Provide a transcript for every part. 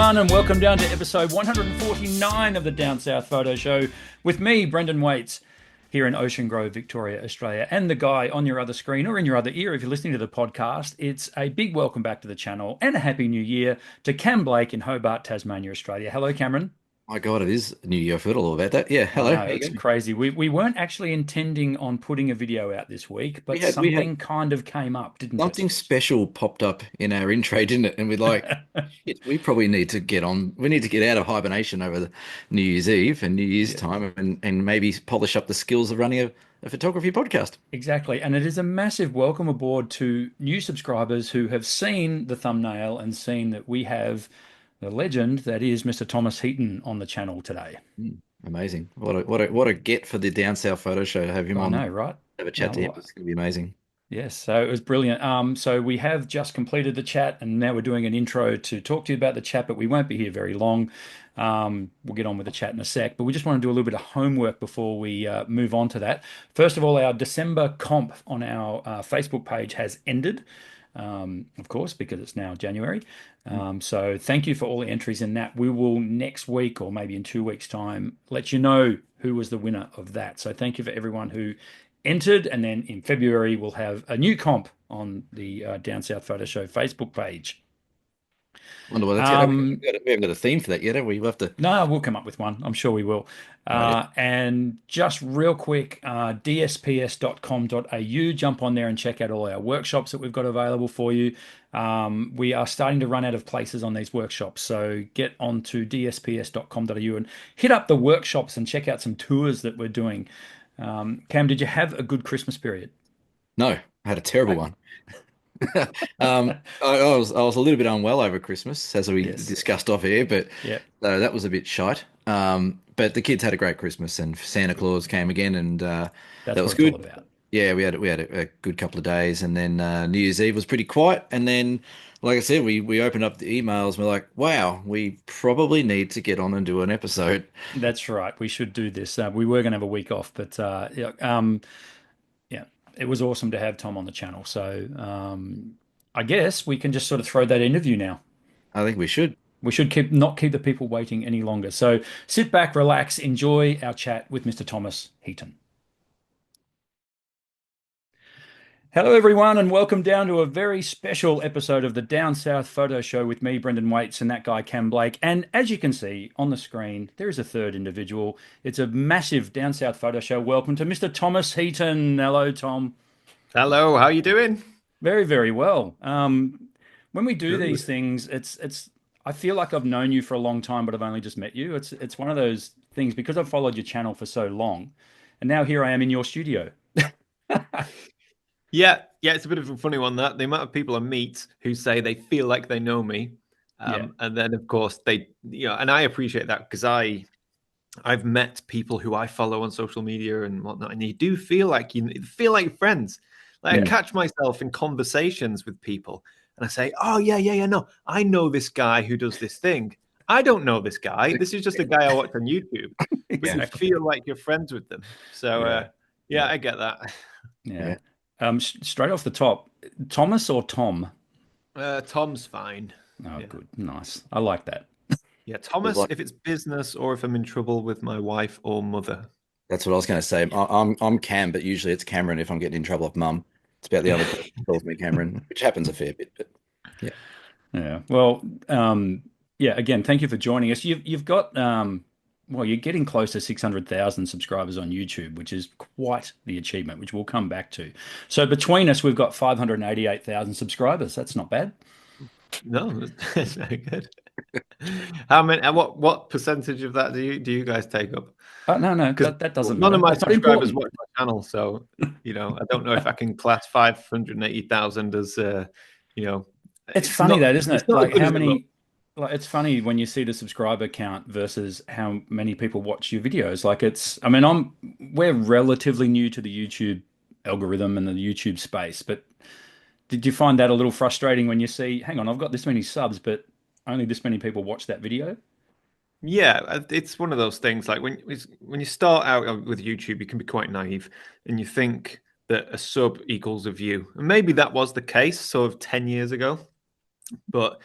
everyone, and welcome down to episode 149 of the Down South Photo Show with me, Brendan Waits, here in Ocean Grove, Victoria, Australia, and the guy on your other screen or in your other ear if you're listening to the podcast. It's a big welcome back to the channel and a happy new year to Cam Blake in Hobart, Tasmania, Australia. Hello, Cameron. My God, it is New Year. I forgot all about that. Yeah, I hello. know, How you it's going? crazy. We weren't actually intending on putting a video out this week, We but had we had something kind of came up, didn't it? something special popped up in our intro, didn't it? And we're like, shit, we probably need to get on. We need to get out of hibernation over the New Year's Eve and New Year's Yeah. time, and maybe polish up the skills of running a photography podcast. Exactly. And it is a massive welcome aboard to new subscribers who have seen the thumbnail and seen that we have the legend that is Mr. Thomas Heaton on the channel today. Amazing. What a get for the Down South Photo Show to have him I on. know, right? Have a chat to him. Oh, It's going to be amazing. yes, so it was brilliant. So we have just completed the chat, and now we're doing an intro to talk to you about the chat, but we won't be here very long. We'll get on with the chat in a sec, but we just want to do a little bit of homework before we move on to that. First of all, our December comp on our Facebook page has ended, of course, because it's now January. So thank you for all the entries in that. We will next week or maybe in 2 weeks' time let you know who was the winner of that. So thank you for everyone who entered, and then in February we'll have a new comp on the Down South Photo Show Facebook page. Wonder what that's going to. Um, We haven't got a theme for that yet, have we? We'll have to. no, we'll come up with one. I'm sure we will. Right. And just real quick, dsps.com.au, jump on there and check out all our workshops that we've got available for you. We are starting to run out of places on these workshops, so get onto dsps.com.au and hit up the workshops and check out some tours that we're doing. Cam, did you have a good Christmas period? No, I had a terrible one. I was a little bit unwell over Christmas, as we Yes. discussed off air, but Yeah, that was a bit shite. But the kids had a great Christmas, and Santa Claus came again, and that's that what was it's all good. about. Yeah, we had a good couple of days, and then New Year's Eve was pretty quiet, and then, like I said, we opened up the emails, and we're like, wow, we probably need to get on and do an episode. That's right. We should do this. We were going to have a week off, but yeah, it was awesome to have Tom on the channel. So I guess we can just sort of throw that interview now. I think we should. We should not keep the people waiting any longer. So sit back, relax, enjoy our chat with Mr. Thomas Heaton. Hello, everyone, and welcome down to a very special episode of the Down South Photo Show with me, Brendan Waits, and that guy, Cam Blake. And as you can see on the screen, there is a third individual. It's a massive Down South Photo Show. Welcome to Mr. Thomas Heaton. Hello, Tom. Hello, how you doing? Very, very well. When we do Good. these things, I feel like I've known you for a long time, but I've only just met you. It's one of those things because I've followed your channel for so long, and now here I am in your studio. Yeah, it's a bit of a funny one that the amount of people I meet who say they feel like they know me, Yeah, and then of course and I appreciate that because I've met people who I follow on social media and whatnot, and you do feel like you feel like friends. Like I yeah, catch myself in conversations with people, and I say, "Oh yeah, no, I know this guy who does this thing. I don't know this guy. This is just a guy I watch on YouTube." But you exactly. feel like you're friends with them. So Yeah, yeah, yeah, I get that. yeah. Yeah. Straight off the top, Thomas or Tom? Tom's fine. Oh, Yeah. good, nice. I like that. Yeah, It's Thomas, like if it's business or if I'm in trouble with my wife or mother. that's what I was going to say. I'm Cam, but usually it's Cameron if I'm getting in trouble with Mum. It's about the only person who calls me Cameron, which happens a fair bit. But yeah, Yeah. Well, yeah. Again, thank you for joining us. You've got well, you're getting close to 600,000 subscribers on YouTube, which is quite the achievement, which we'll come back to. So between us, we've got 588,000 subscribers. That's not bad. No, that's very good. How many? And what percentage of that do you guys take up? No, no, Because that doesn't none matter. of my That's not subscribers important. watch my channel, so I don't know if I can class 580,000 as It's funny though, isn't it's it? not as Like good how as it looks. many, like it's funny when you see the subscriber count versus how many people watch your videos. Like I mean, we're relatively new to the YouTube algorithm and the YouTube space, but did you find that a little frustrating when you see, hang on, I've got this many subs, but only this many people watch that video? Yeah, it's one of those things. Like when you start out with YouTube, you can be quite naive, and you think that a sub equals a view, and maybe that was the case sort of 10 years ago. But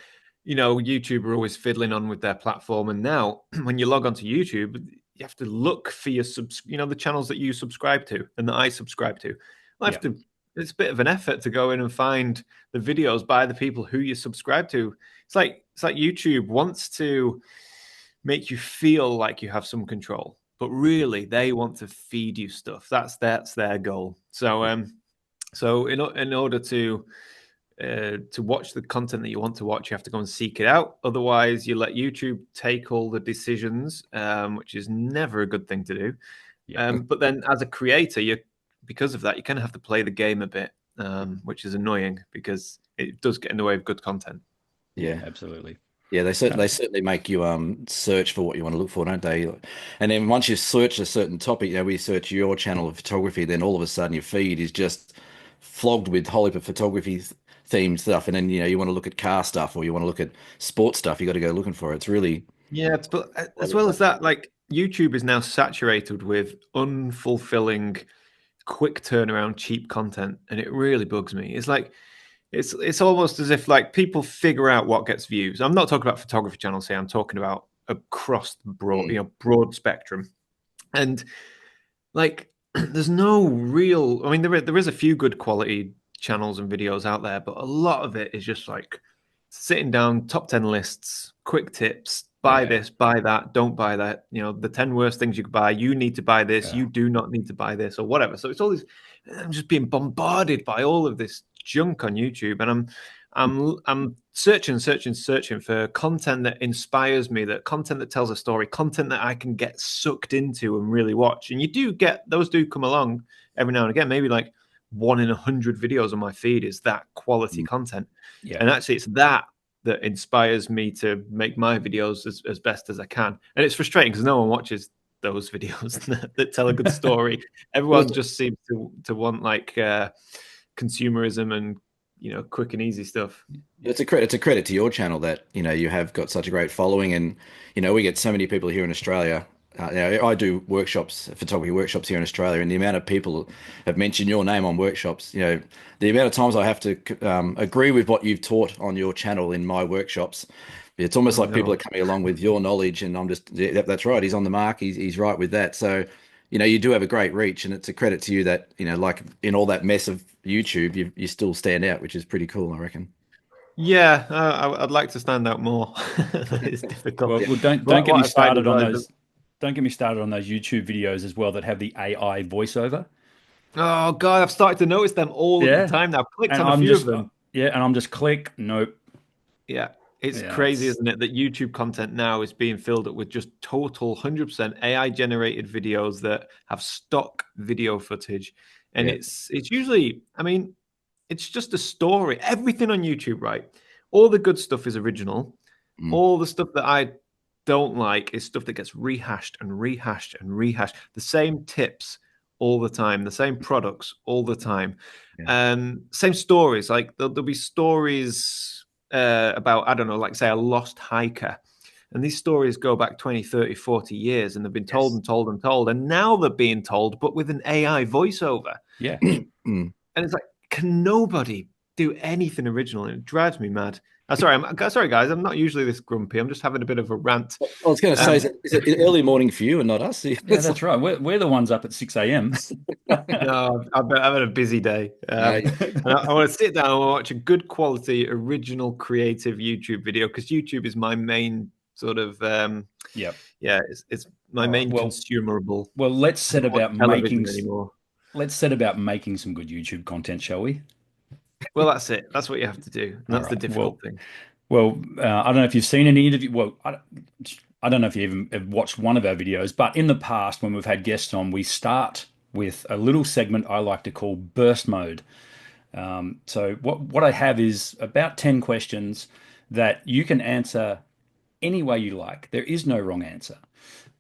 YouTube are always fiddling on with their platform, and now when you log onto YouTube, you have to look for the channels that you subscribe to and that I subscribe to. I have Yeah. to. It's a bit of an effort to go in and find the videos by the people who you subscribe to. It's like YouTube wants to make you feel like you have some control, but really they want to feed you stuff. That's their goal. So in order to watch the content that you want to watch, you have to go and seek it out. Otherwise, you let YouTube take all the decisions, which is never a good thing to do. Yeah. But then, as a creator, because of that, you kind of have to play the game a bit, which is annoying because it does get in the way of good content. Yeah, absolutely. Yeah, they certainly make you search for what you want to look for, don't they? And then once you search a certain topic, we search your channel of photography, then all of a sudden your feed is just flogged with whole heap of photography themed stuff. And then you want to look at car stuff or you want to look at sports stuff, you got to go looking for it. It's really Yeah, but as well as that, like YouTube is now saturated with unfulfilling, quick turnaround, cheap content, and it really bugs me. It's like it's almost as if like people figure out what gets views. I'm not talking about photography channels here. I'm talking about across the broad spectrum. And like there's no real, I mean there is a few good quality channels and videos out there, but a lot of it is just like sitting down, top 10 lists, quick tips, buy Yeah. this, buy that, don't buy that, the 10 worst things you could buy, you need to buy this, you do not need to buy this, or whatever. So it's all these, I'm just being bombarded by all of this junk on YouTube, and I'm searching for content that inspires me, that content that tells a story, content that I can get sucked into and really watch. And you do get those do come along every now and again. Maybe like 1 in 100 videos on my feed is that quality content. Yeah. And actually it's that inspires me to make my videos as best as I can. And it's frustrating because no one watches those videos that tell a good story. Everyone just seems to want like consumerism and quick and easy stuff. It's a credit to your channel that you have got such a great following, and we get so many people here in Australia. I do photography workshops here in Australia, and the amount of people have mentioned your name on workshops. The amount of times I have to agree with what you've taught on your channel in my workshops. It's almost like people are coming along with your knowledge, and I'm just, yeah, that's right. He's on the mark. He's right with that. So, you do have a great reach, and it's a credit to you that, like in all that mess of YouTube, you still stand out, which is pretty cool, I reckon. Yeah, I'd like to stand out more. It's difficult. Well, don't get me started on those. Don't get me started on those YouTube videos as well that have the AI voiceover. Oh God, I've started to notice them all the time now. I've clicked on a few of them. Yeah, and I'm just click, nope. Yeah, it's crazy, isn't it, that YouTube content now is being filled up with just total 100% AI generated videos that have stock video footage, and it's usually, I mean, it's just a story. Everything on YouTube, right? All the good stuff is original. All the stuff that I don't like is stuff that gets rehashed and rehashed and rehashed. The same tips all the time, the same products all the time, same stories. Like there'll be stories about, I don't know, like say a lost hiker. And these stories go back 20, 30, 40 years, and they've been told and told and told. And now they're being told, but with an AI voiceover. Yeah. And it's like, can nobody do anything original? And it drives me mad. Sorry, guys. I'm not usually this grumpy. I'm just having a bit of a rant. I was going to say, is it early morning for you and not us? Yeah, that's right. We're the ones up at 6 a.m. No, I've had a busy day. And I want to sit down and watch a good quality, original, creative YouTube video, because YouTube is my main sort of it's my main consumable. Well, let's set about making some good YouTube content, shall we? Well, that's it. That's what you have to do. And that's the difficult thing. Well, I don't know if you've seen any interview. Well, I don't know if you even have watched one of our videos, but in the past, when we've had guests on, we start with a little segment I like to call burst mode. So what I have is about 10 questions that you can answer any way you like. There is no wrong answer,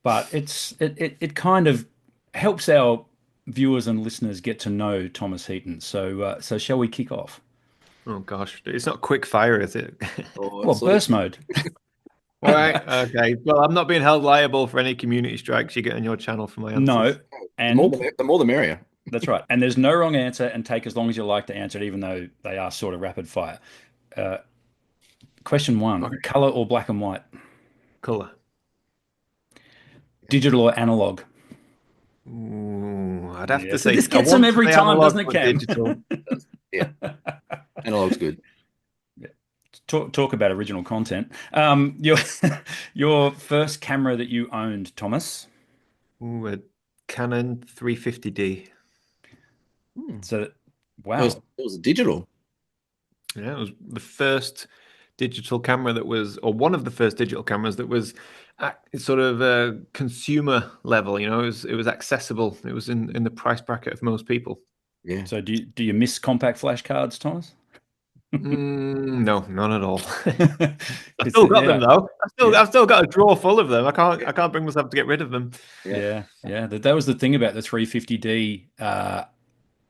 but it kind of helps our viewers and listeners get to know Thomas Heaton. So shall we kick off? Oh gosh, it's not quick fire, is it? Well, burst mode. All right. Okay. Well, I'm not being held liable for any community strikes you get on your channel for my answers. No, and the more the merrier. That's right. And there's no wrong answer, and take as long as you like to answer it, even though they are sort of rapid fire. Question one, Okay. color or black and white? Color. Digital or analog? Ooh, I'd have Yeah, to so say this I gets them want to every say time, analog doesn't it, or Cam? digital. Yeah, analog's good. Talk about original content. Your your first camera that you owned, Thomas. Ooh, a Canon 350D. Hmm. So, It was wow. it was digital. Yeah, it was the first digital camera that was, or one of the first digital cameras that was at sort of a consumer level. It was accessible. It was in the price bracket of most people. Yeah. So do you miss compact flash cards, Thomas? No, none at all. I It's still got them yeah, though. yeah, I've still got a drawer full of them. I can't bring myself to get rid of them. Yeah. yeah. That was the thing about the 350D.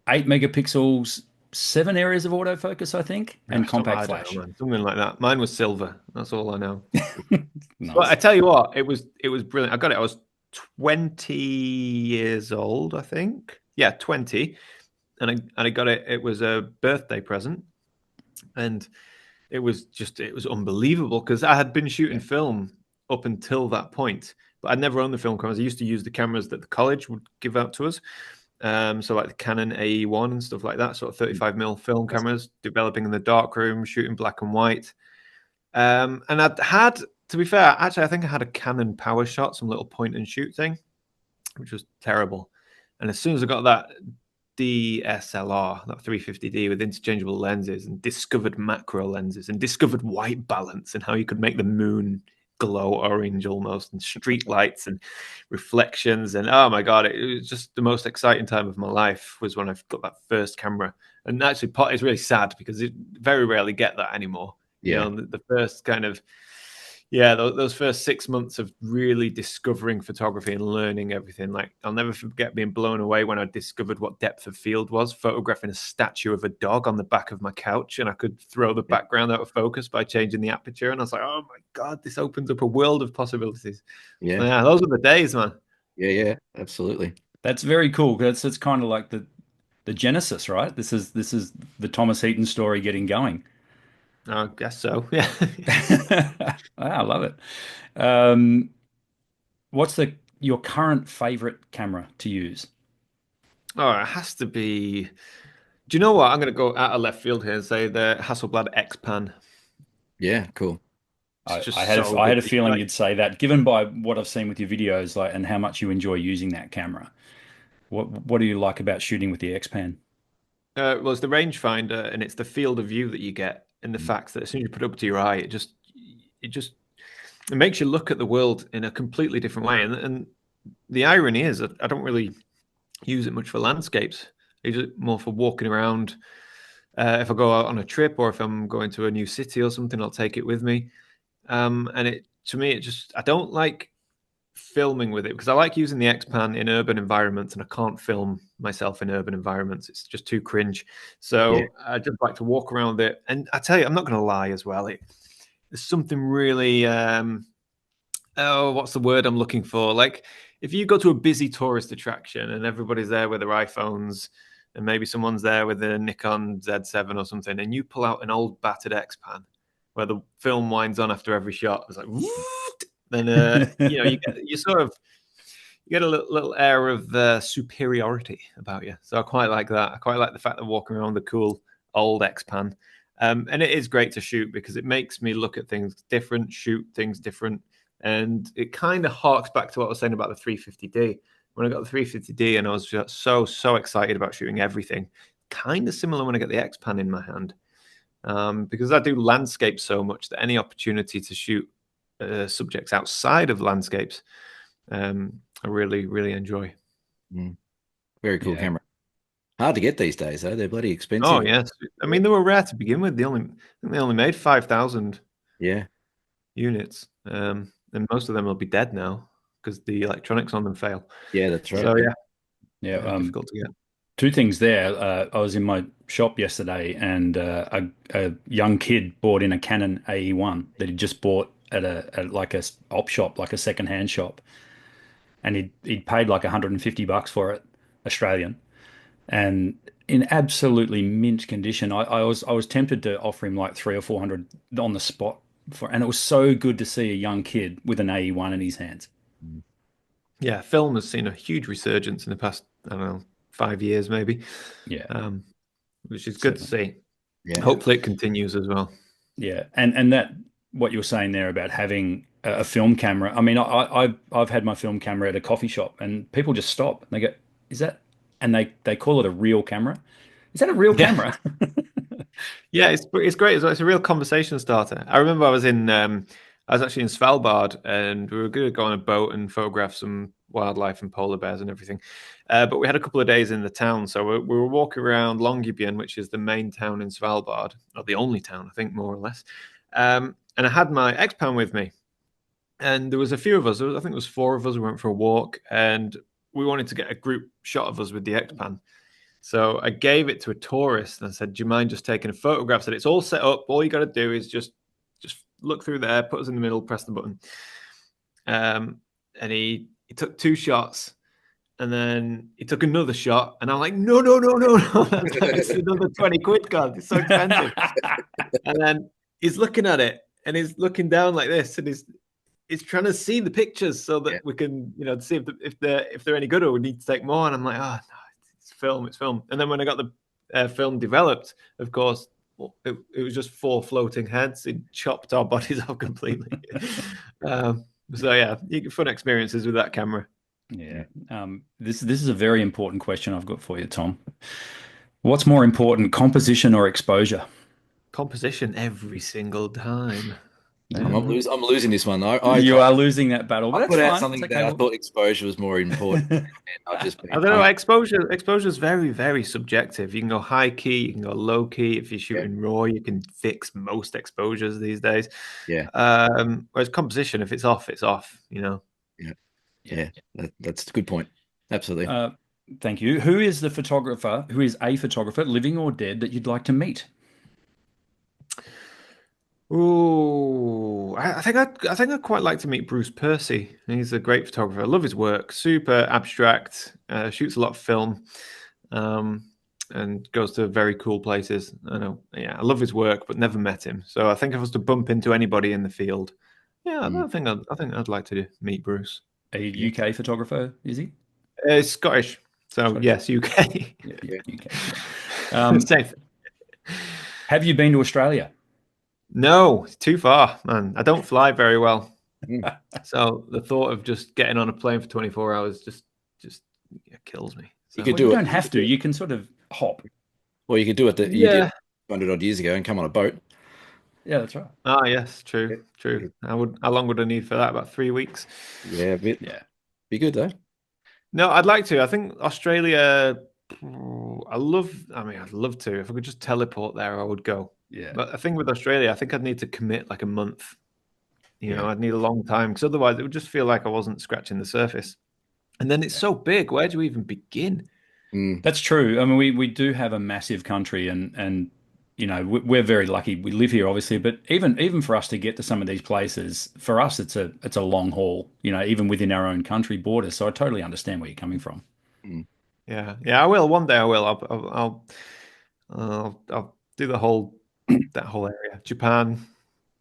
8 megapixels, 7 areas of autofocus, I think, and compact I don't know, flash. man. Something like that. Mine was silver. That's all I know. But I Nice. tell you what, it was brilliant. I got it. I was 20 years old, I think. Yeah, 20, and I got it. It was a birthday present, and it was unbelievable because I had been shooting Yeah. film up until that point, but I'd never owned the film cameras. I used to use the cameras that the college would give out to us. So like the Canon AE1 and stuff like that, sort of 35 film That's cameras, developing in the darkroom, shooting black and white. And to be fair, actually, I think I had a Canon Power Shot, some little point and shoot thing, which was terrible. And as soon as I got that DSLR, that 350D with interchangeable lenses and discovered macro lenses and discovered white balance and how you could make the moon glow orange almost and street lights and reflections and oh my god, it was just the most exciting time of my life was when I got that first camera. And actually, it's really sad because you very rarely get that anymore. yeah. The first kind of yeah, those first 6 months of really discovering photography and learning everything. Like, I'll never forget being blown away when I discovered what depth of field was, photographing a statue of a dog on the back of my couch, and I could throw the Yeah. background out of focus by changing the aperture. And I was like, oh my God, this opens up a world of possibilities. So, Yeah. yeah, those were the days, man. Yeah. Yeah. Absolutely. That's very cool. That's kind of like the genesis, right? This is the Thomas Heaton story getting going. I guess so. Yeah. I love it. Um, what's your current favorite camera to use? Oh, it has to be. Do you know what? I'm going to go out of left field here and say the Hasselblad X-Pan. Yeah. Cool. It's I just had so I good. had a feeling you'd say that, given by what I've seen with your videos, like, and how much you enjoy using that camera. What do you like about shooting with the X-Pan? Well, it's the rangefinder, and it's the field of view that you get, and the Mm. fact that as soon as you put it up to your eye, it makes you look at the world in a completely different way. And the irony is that I don't really use it much for landscapes. I use it more for walking around. If I go out on a trip or if I'm going to a new city or something, I'll take it with me. And it to me, it just I don't like filming with it because I like using the X-Pan in urban environments and I can't film myself in urban environments. It's just too cringe. Yeah. So I just like to walk around with it. And I tell you, I'm not going to lie as well. There's something really, oh, what's the word I'm looking for? Like if you go to a busy tourist attraction and everybody's there with their iPhones and maybe someone's there with a Nikon Z7 or something and you pull out an old battered X-Pan where the film winds on after every shot. It's like, then you get a little air of superiority about you. So I quite like that. I quite like the fact that walking around the cool old X-Pan, and it is great to shoot because it makes me look at things different, shoot things different, and it kind of harks back to what I was saying about the 350D. When I got the 350D, and I was just so excited about shooting everything. Kind of similar when I get the X-Pan in my hand, because I do landscape so much that any opportunity to shoot subjects outside of landscapes, I really, really enjoy. Mm. Very cool Yeah. camera. Hard to get these days, though. They're bloody Oh expensive. yes, I mean they were rare to begin with. I think they only made 5,000 Yeah. units, and most of them will be dead now because the electronics on them fail. Yeah, that's right. So yeah, Yeah. difficult to get. Two things there. I was in my shop yesterday, and a young kid bought in a Canon AE1 that he just bought at like a op shop, like a second-hand shop, and he'd paid like $150 for it, Australian, and in absolutely mint condition. I was tempted to offer him like 300 or 400 on the spot And it was so good to see a young kid with an AE1 in his hands. Yeah, film has seen a huge resurgence in the past, I don't know, 5 years maybe, Yeah, which is good to certainly. see. Yeah. Hopefully it continues as well. Yeah, and that what you're saying there about having a film camera. I mean, I've had my film camera at a coffee shop, and people just stop and they go, "Is that?" And they call it a real camera. Is that a real Yeah, camera? yeah, it's great as well. It's a real conversation starter. I remember I was actually in Svalbard, and we were going to go on a boat and photograph some wildlife and polar bears and everything. But we had a couple of days in the town, so we were walking around Longyearbyen, which is the main town in Svalbard, or the only town, I think, more or less. And I had my X-Pan with me, and there was a few of us. I think it was four of us. We went for a walk, and we wanted to get a group shot of us with the X-Pan. So I gave it to a tourist and I said, "Do you mind just taking a photograph?" Said it's all set up. All you got to do is just look through there, put us in the middle, press the button. And he took two shots, and then he took another shot, and I'm like, "No, no, no, no, no! It's another 20 quid, God! It's so expensive." And then he's looking at it, and he's looking down like this, and he's trying to see the pictures so that we can, see if they're any good, or we need to take more. And I'm like, "Oh no, it's film, it's film." And then when I got the film developed, of course, it was just four floating heads. It chopped our bodies off completely. So yeah, fun experiences with that camera. Yeah. This is a very important question I've got for you, Tom. What's more important, composition or exposure? Composition every single time. I'm losing this one. You are losing that battle, but I that's put out fine. something It's that okay. I thought exposure was more important, and I've just been. I don't know. Exposure is very, very subjective. You can go high key, you can go low key. If you're shooting raw, you can fix most exposures these days. Yeah. Whereas composition, if it's off, it's off. Yeah. That's a good point. Absolutely. Thank you. Who is a photographer, living or dead, that you'd like to meet? Oh, I think I'd quite like to meet Bruce Percy. He's a great photographer. I love his work. Super abstract. Shoots a lot of film, and goes to very cool places. I know. Yeah, I love his work, but never met him. So I think if I was to bump into anybody in the field, yeah, I think I'd like to meet Bruce. A UK photographer, is he? He's Scottish, so Scottish. Yes, UK. Yeah. UK. Same. Have you been to Australia? No, it's too far, man. I don't fly very well. So the thought of just getting on a plane for 24 hours just kills me. So, you don't have to. You can sort of hop. Well, you could do it that you did 200 odd years ago and come on a boat. Yeah, that's right. Ah, yes, true. How long would I need for that? About 3 weeks. Yeah, a bit. Yeah, be good though. No, I'd like to. I think Australia. I'd love to. If I could just teleport there, I would go. Yeah. But I think with Australia, I think I'd need to commit like a month. I'd need a long time, because otherwise it would just feel like I wasn't scratching the surface. And then it's so big. Where do we even begin? That's true. I mean, we do have a massive country, and we're very lucky. We live here, obviously, but even for us to get to some of these places, for us, it's a long haul. Even within our own country borders. So I totally understand where you're coming from. Yeah. I will. One day I will. I'll do that whole area. Japan,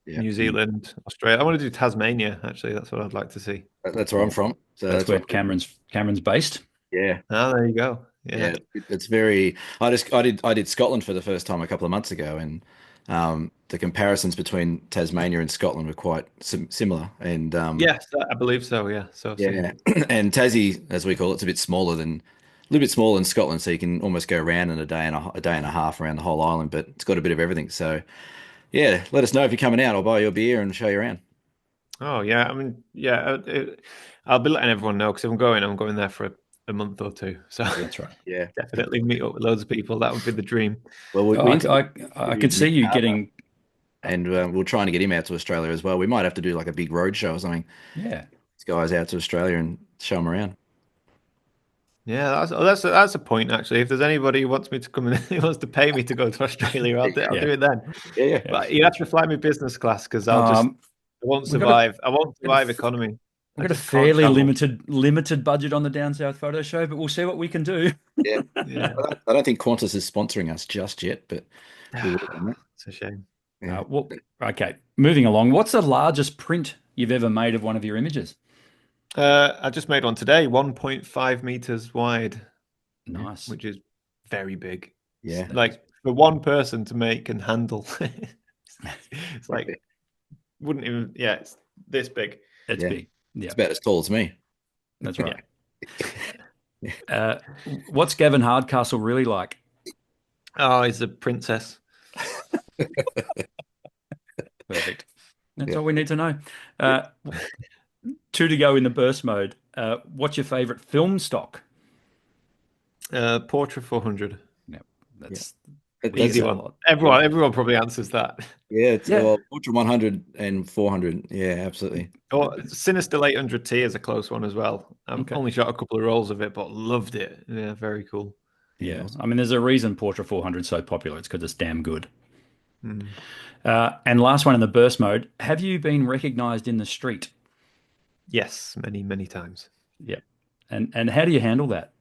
New Zealand, Australia. I want to do Tasmania, actually. That's what I'd like to see. That's where I'm from. So that's where Cameron's based. Yeah. Oh, there you go. Yeah. It's very. I did Scotland for the first time a couple of months ago, and the comparisons between Tasmania and Scotland were quite similar. And yes, I believe so. Yeah. So and Tassie, as we call it, it's a little bit smaller than Scotland, so you can almost go around in a day and a half around the whole island. But it's got a bit of everything. So yeah, let us know if you're coming out. I'll buy you a beer and show you around. Oh yeah, I mean, yeah, I'll be letting everyone know, because if I'm going there for a month or two. So that's right. Yeah, definitely meet up with loads of people. That would be the dream. Well, I could see you getting, and we're trying to get him out to Australia as well. We might have to do like a big road show or something. Yeah, these guys out to Australia and show them around. Yeah, that's a point, actually. If there's anybody who wants me to come in, who wants to pay me to go to Australia, I'll do it then. Yeah. But you have to fly me business class, because I won't survive. I won't survive economy. We've got a fairly limited budget on the Down South Photo Show, but we'll see what we can do. Yeah. I don't think Qantas is sponsoring us just yet, but it's a shame. Yeah. Well, okay. Moving along. What's the largest print you've ever made of one of your images? I just made one today, 1.5 meters wide, Nice. which is very big. Yeah. That is, Like for one person to make and handle. It's like wouldn't even. Yeah, it's this big. it's Yeah. big. It's Yeah, about as tall as me. that's Yeah. right. Uh, what's Gavin Hardcastle really like? Oh, he's a princess. Perfect. That's Yeah. all we need to know. Yeah. Uh, two to go in the burst mode. What's your favorite film stock? Portra 400. Yeah, Yeah. that's we That's Easy hear that a one. lot. Yeah, Everyone probably answers that. yeah, it's yeah. well, Ultra 100 and 400. Yeah, absolutely. Or Sinister 800T is a close one as well. I've Okay. only shot a couple of rolls of it, but loved it. Yeah, very cool. Yeah, Yeah, awesome. I mean, there's a reason Portra 400 is so popular. It's because it's damn good. Mm. And last one in the burst mode. Have you been recognized in the street? Yes, many, many times. Yep. And how do you handle that?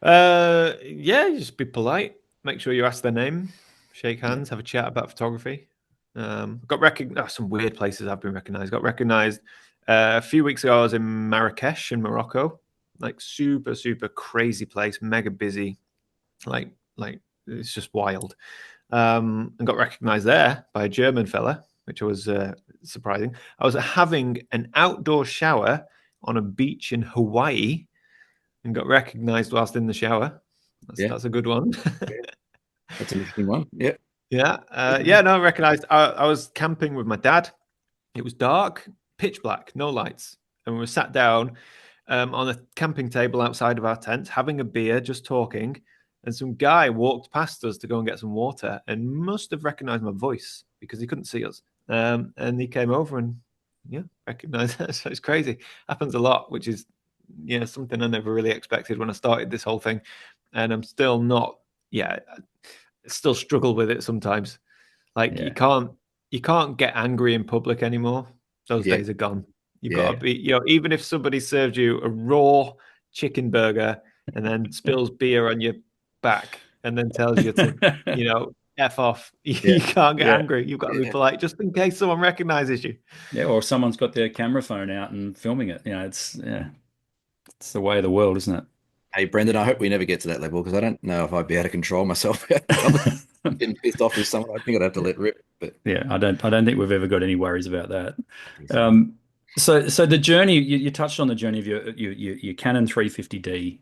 Yeah, you just be polite. Make sure you ask their name, shake hands, have a chat about photography. Got recognized. Some weird places I've been recognized. Got recognized a few weeks ago. I was in Marrakesh in Morocco, like super, super crazy place, mega busy. Like it's just wild. And got recognized there by a German fella, which was surprising. I was having an outdoor shower on a beach in Hawaii and got recognized whilst in the shower. Yeah, That's a good one. that's an interesting one. Yeah. Yeah, yeah, no, recognized. I was camping with my dad. It was dark, pitch black, no lights, and we were sat down on a camping table outside of our tent, having a beer, just talking. And some guy walked past us to go and get some water, and must have recognized my voice because he couldn't see us. And he came over and yeah, recognized us. So it's crazy. Happens a lot, which is something I never really expected when I started this whole thing, and I'm still not. Yeah, still struggle with it sometimes. Like Yeah. you can't get angry in public anymore. Those Yeah. days are gone. You've got Yeah. to be, even if somebody served you a raw chicken burger and then spills beer on your back and then tells you to, F off, Yeah. you can't get Yeah. angry. You've got to be Yeah. polite just in case someone recognizes you. Yeah. Or someone's got their camera phone out and filming it. It's the way of the world, isn't Hey, Brendan, I hope we never get to that level because I don't know if I'd be able to control myself out in public. it? Getting pissed off with someone. I think I'd have to let rip. But Yeah, I don't think we've ever got any worries about that. I think so. Um, so the journey you touched on the journey of your Canon 350D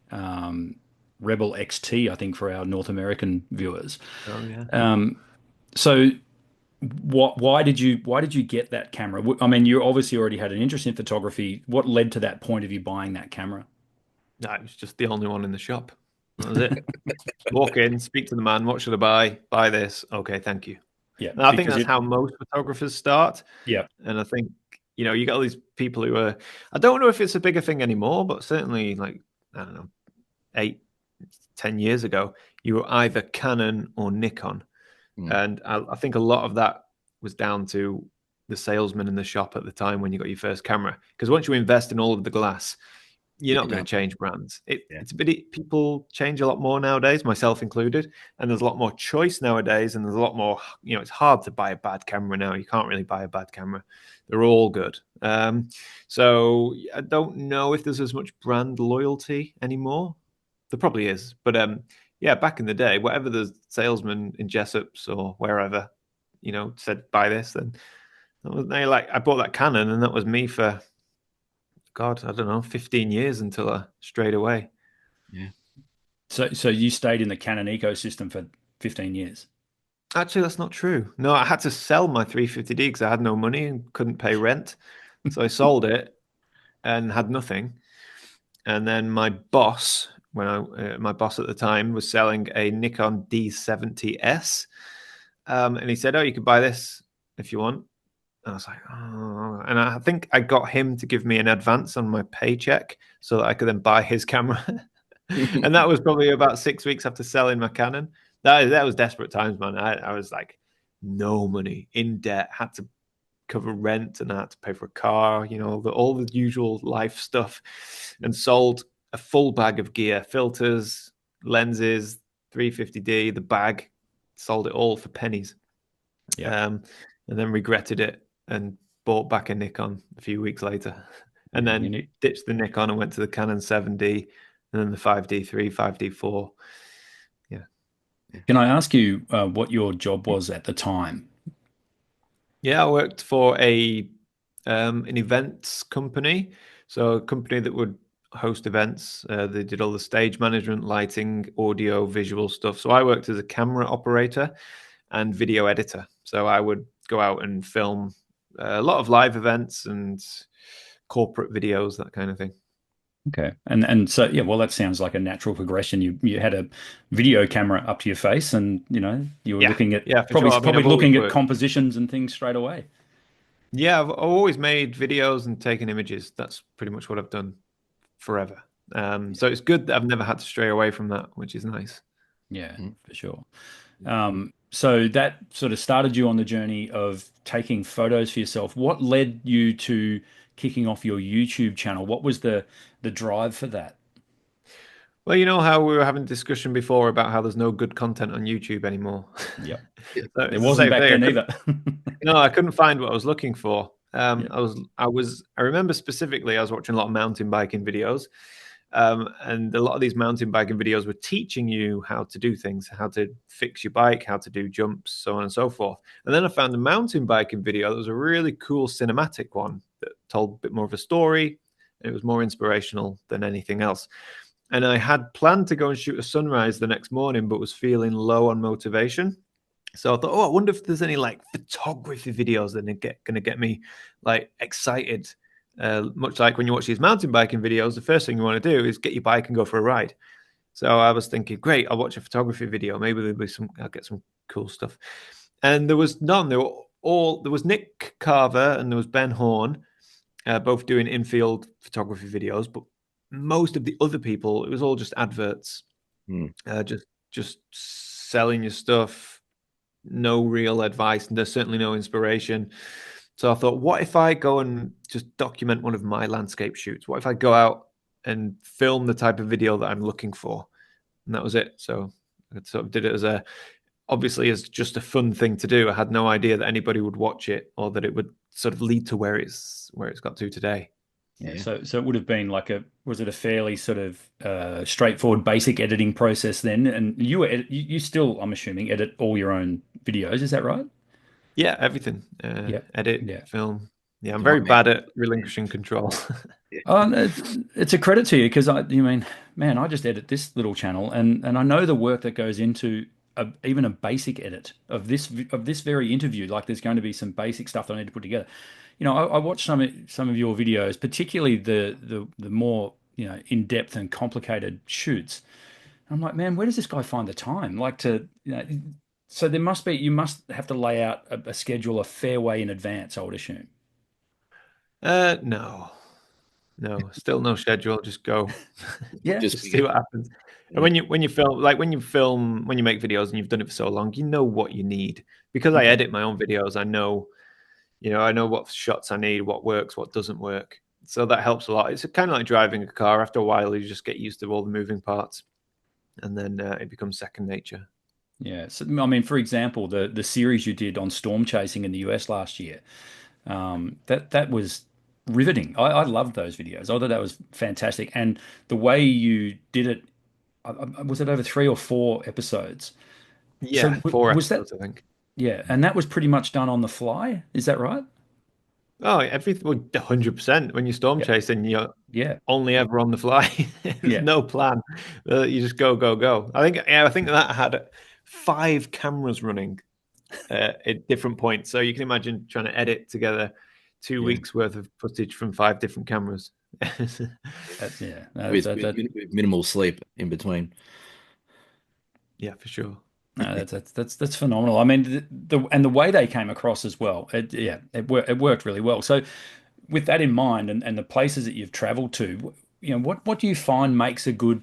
Rebel XT, I think for our North American viewers. Oh yeah. So why did you get that camera? I mean, you obviously already had an interest in photography. What led to that point of you buying that camera? No, it was just the only one in the shop. That was it. Walk in, speak to the man. What should I buy? Buy this. Okay, thank you. Yeah, And I think because that's how most photographers start. yeah, And I think, you got all these people who are, I don't know if it's a bigger thing anymore, but certainly like, I don't know, 8, 10 years ago, you were either Canon or Nikon. Mm. And I think a lot of that was down to the salesman in the shop at the time when you got your first camera. Because once you invest in all of the glass, you're Yeah, not going no. to change brands. Yeah. It's a bit, people change a lot more nowadays, myself included, and there's a lot more choice nowadays, and there's a lot more. It's hard to buy a bad camera now. You can't really buy a bad camera; they're all good. So I don't know if there's as much brand loyalty anymore. There probably is, but yeah, back in the day, whatever the salesman in Jessop's or wherever, said buy this, then I bought that Canon, and that was me for God, I don't know, 15 years until I strayed away. Yeah. So you stayed in the Canon ecosystem for 15 years. Actually, that's not true. No, I had to sell my 350D because I had no money and couldn't pay rent. So I sold it and had nothing. And then my boss, my boss at the time was selling a Nikon D70S, and he said, "Oh, you could buy this if you want." And I was like, "Oh," and I think I got him to give me an advance on my paycheck so that I could then buy his camera. And that was probably about 6 weeks after selling my Canon. That was desperate times, man. I was like, no money, in debt, had to cover rent, and I had to pay for a car, all the usual life stuff, and sold a full bag of gear, filters, lenses, 350D, the bag, sold it all for pennies. Yeah. And then regretted it and bought back a Nikon a few weeks later, and Yeah, you then need, ditched the Nikon and went to the Canon 7D, and then the 5D3, 5D4. Yeah. can I ask you what your job was at the time? Yeah, I worked for an events company, so a company that would host events. They did all the stage management, lighting, audio, visual stuff. So I worked as a camera operator and video editor. So I would go out and film a lot of live events and corporate videos, that kind of thing. Okay. And so yeah, well that sounds like a natural progression. You had a video camera up to your face and you were Yeah, looking at yeah, for probably sure. I mean, probably I've always looking at worked. compositions and things straight away. Yeah, I've always made videos and taken images. That's pretty much what I've done forever. So it's good that I've never had to stray away from that, which is nice. Yeah, Mm. for sure. So that sort of started you on the journey of taking photos for yourself. What led you to kicking off your YouTube channel? What was the drive for that? Well, you know how we were having a discussion before about how there's no good content on YouTube anymore. Yep. Yeah. So There it's the wasn't same back thing. then either. No, I couldn't find what I was looking for. Yeah. I remember specifically, I was watching a lot of mountain biking videos, and a lot of these mountain biking videos were teaching you how to do things, how to fix your bike, how to do jumps, so on and so forth. And then I found a mountain biking video that was a really cool cinematic one that told a bit more of a story. And it was more inspirational than anything else. And I had planned to go and shoot a sunrise the next morning, but was feeling low on motivation. So I thought, oh, I wonder if there's any like photography videos that are going to get me like excited. Much like when you watch these mountain biking videos, the first thing you want to do is get your bike and go for a ride. So I was thinking, great, I'll watch a photography video. Maybe I'll get some cool stuff. And there was none. There was Nick Carver and there was Ben Horn, both doing infield photography videos. But most of the other people, it was all just adverts, Mm. just selling your stuff, no real advice, and there's certainly no inspiration. So I thought, what if I go and just document one of my landscape shoots? What if I go out and film the type of video that I'm looking for? And that was it. So I sort of did it obviously as just a fun thing to do. I had no idea that anybody would watch it or that it would sort of lead to where it's got to today. Yeah, Yeah. so it would have been like was it a fairly sort of straightforward basic editing process then? And you still, I'm assuming, edit all your own videos, is that right? Yeah, everything. Yeah. Edit, Yeah. film. Yeah, I'm Oh, very man. bad at relinquishing control. Yeah. Oh, no, it's a credit to you because you mean, man, I just edit this little channel and I know the work that goes into even a basic edit of this very interview. Like there's going to be some basic stuff that I need to put together. I watched some of your videos, particularly the more in-depth and complicated shoots. I'm like, man, where does this guy find the time? Like so you must have to lay out a schedule a fair way in advance, I would assume. No, no, still no schedule. Just go. Yeah. Just Just see what happens. And yeah. when you film, when you make videos and you've done it for so long, you know what you need. Because I Okay. edit my own videos, I know what shots I need, what works, what doesn't work. So that helps a lot. It's kind of like driving a car. After a while, you just get used to all the moving parts, and then it becomes second nature. Yeah. So, I mean, for example, the series you did on storm chasing in the US last year, that was riveting. I loved those videos. I thought that was fantastic. And the way you did it, was it over 3 or 4 episodes? So Yeah, four was that, episodes, I think. yeah, and that was pretty much done on the fly. Is that right? Oh, everything, well, 100%. When you're storm Yeah. chasing, you're Yeah. only ever on the fly. There's Yeah. no plan. You just go, go, go. I think that had 5 cameras running at different points. So you can imagine trying to edit together two Yeah. weeks worth of footage from 5 different cameras. Yeah. No, With minimal sleep in between. Yeah, for sure. no, that's phenomenal. I mean, the way they came across as well. Yeah, it worked really well. So with that in mind and the places that you've traveled to, what do you find makes a good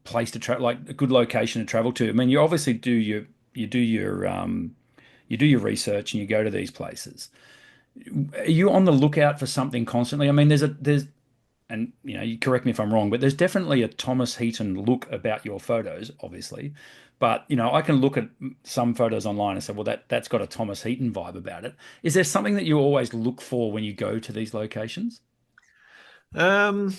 place to travel, like a good location to travel to? I mean, you obviously you do your you do your research and you go to these places. Are you on the lookout for something constantly? I mean, there's and you correct me if I'm wrong, but there's definitely a Thomas Heaton look about your photos, obviously. But I can look at some photos online and say, well, that's got a Thomas Heaton vibe about it. Is there something that you always look for when you go to these locations? Um,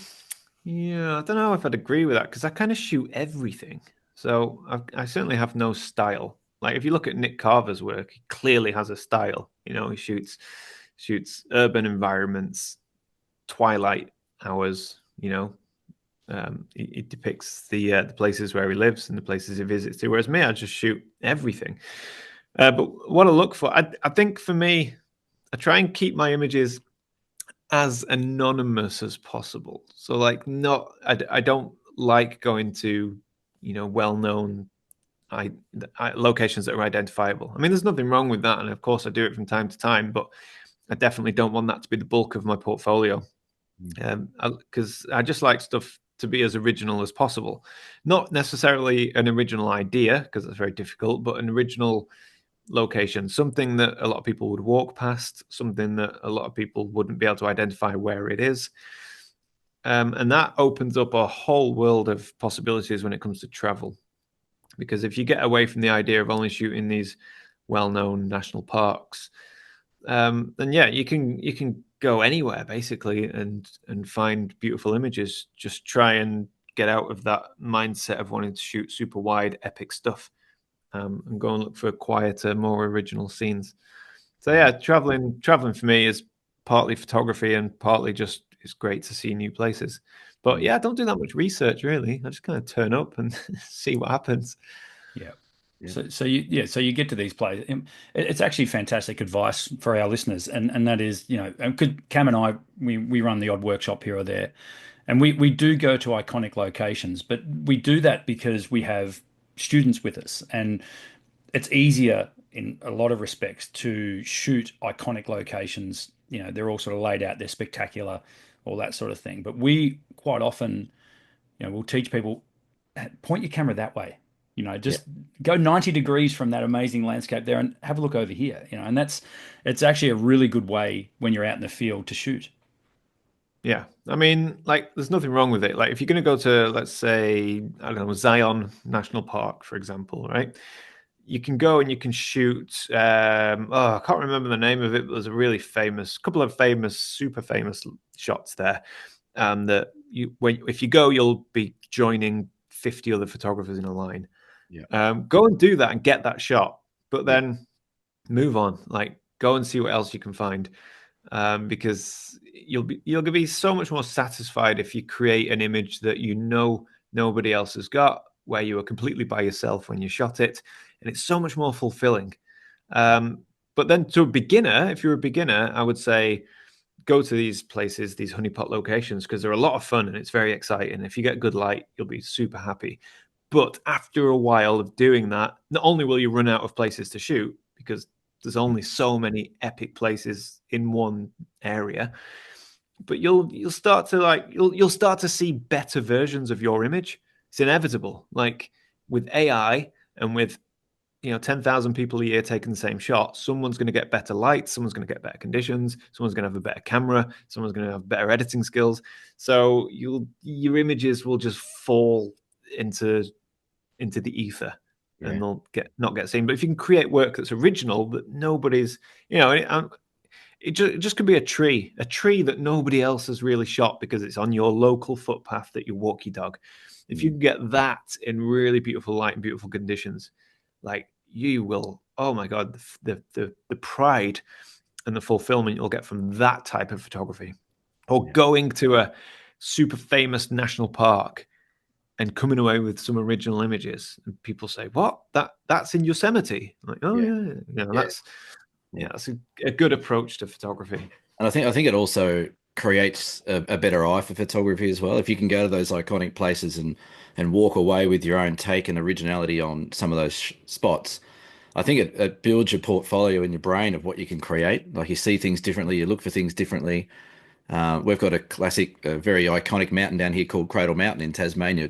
yeah, I don't know if I'd agree with that because I kind of shoot everything. So I certainly have no style. Like if you look at Nick Carver's work, he clearly has a style. He shoots urban environments, twilight hours. It depicts the places where he lives and the places he visits to. Whereas me, I just shoot everything. But what I look for, I think for me, I try and keep my images as anonymous as possible. So like I don't like going to well-known locations that are identifiable. I mean, there's nothing wrong with that, and of course I do it from time to time, but I definitely don't want that to be the bulk of my portfolio. Because I just like stuff to be as original as possible. Not necessarily an original idea, because that's very difficult, but an original location, something that a lot of people would walk past, something that a lot of people wouldn't be able to identify where it is. And that opens up a whole world of possibilities when it comes to travel. Because if you get away from the idea of only shooting these well-known national parks, then yeah, you can go anywhere basically and find beautiful images. Just try and get out of that mindset of wanting to shoot super wide, epic stuff, and go and look for quieter, more original scenes. So yeah, traveling for me is partly photography and partly just it's great to see new places. But yeah, I don't do that much research really. I just kind of turn up and see what happens. Yeah. Yeah. So you get to these places. It's actually fantastic advice for our listeners, and that is, and could Cam and I, we run the odd workshop here or there, and we do go to iconic locations, but we do that because we have students with us, and it's easier in a lot of respects to shoot iconic locations. They're all sort of laid out, they're spectacular, all that sort of thing. But we quite often, we'll teach people, point your camera that way. Yeah. Just go 90 degrees from that amazing landscape there and have a look over here. And it's actually a really good way when you're out in the field to shoot. Yeah, I mean, like, there's nothing wrong with it. Like, if you're going to go to, let's say, I don't know, Zion National Park, for example, right? You can go and you can shoot. I can't remember the name of it, but there's a really famous, couple of famous, super famous shots there. That if you go, you'll be joining 50 other photographers in a line. Yeah. Go and do that and get that shot, but Yeah. then move on. Like, go and see what else you can find, because you'll be so much more satisfied if you create an image that nobody else has got, where you were completely by yourself when you shot it, and it's so much more fulfilling. But then to a beginner, if you're a beginner, I would say go to these places, these honeypot locations, because they're a lot of fun and it's very exciting. If you get good light, you'll be super happy. But after a while of doing that, not only will you run out of places to shoot because there's only so many epic places in one area, but you'll start to you'll start to see better versions of your image. It's inevitable. Like with AI and with 10,000 people a year taking the same shot, someone's going to get better light, someone's going to get better conditions, someone's going to have a better camera, someone's going to have better editing skills. So your images will just fall into the ether, Yeah. and they'll not get seen. But if you can create work that's original that nobody's, it just could be a tree that nobody else has really shot because it's on your local footpath that you walk your dog. If you can get that in really beautiful light and beautiful conditions, like, you will, oh my God, the pride and the fulfillment you'll get from that type of photography. Or Yeah. going to a super famous national park and coming away with some original images, and people say, "What? That's in Yosemite?" I'm like, oh Yeah. yeah, Yeah. that's a good approach to photography. And I think it also creates a better eye for photography as well. If you can go to those iconic places and walk away with your own take and originality on some of those spots, I think it builds your portfolio in your brain of what you can create. Like, you see things differently, you look for things differently. We've got a classic, very iconic mountain down here called Cradle Mountain in Tasmania.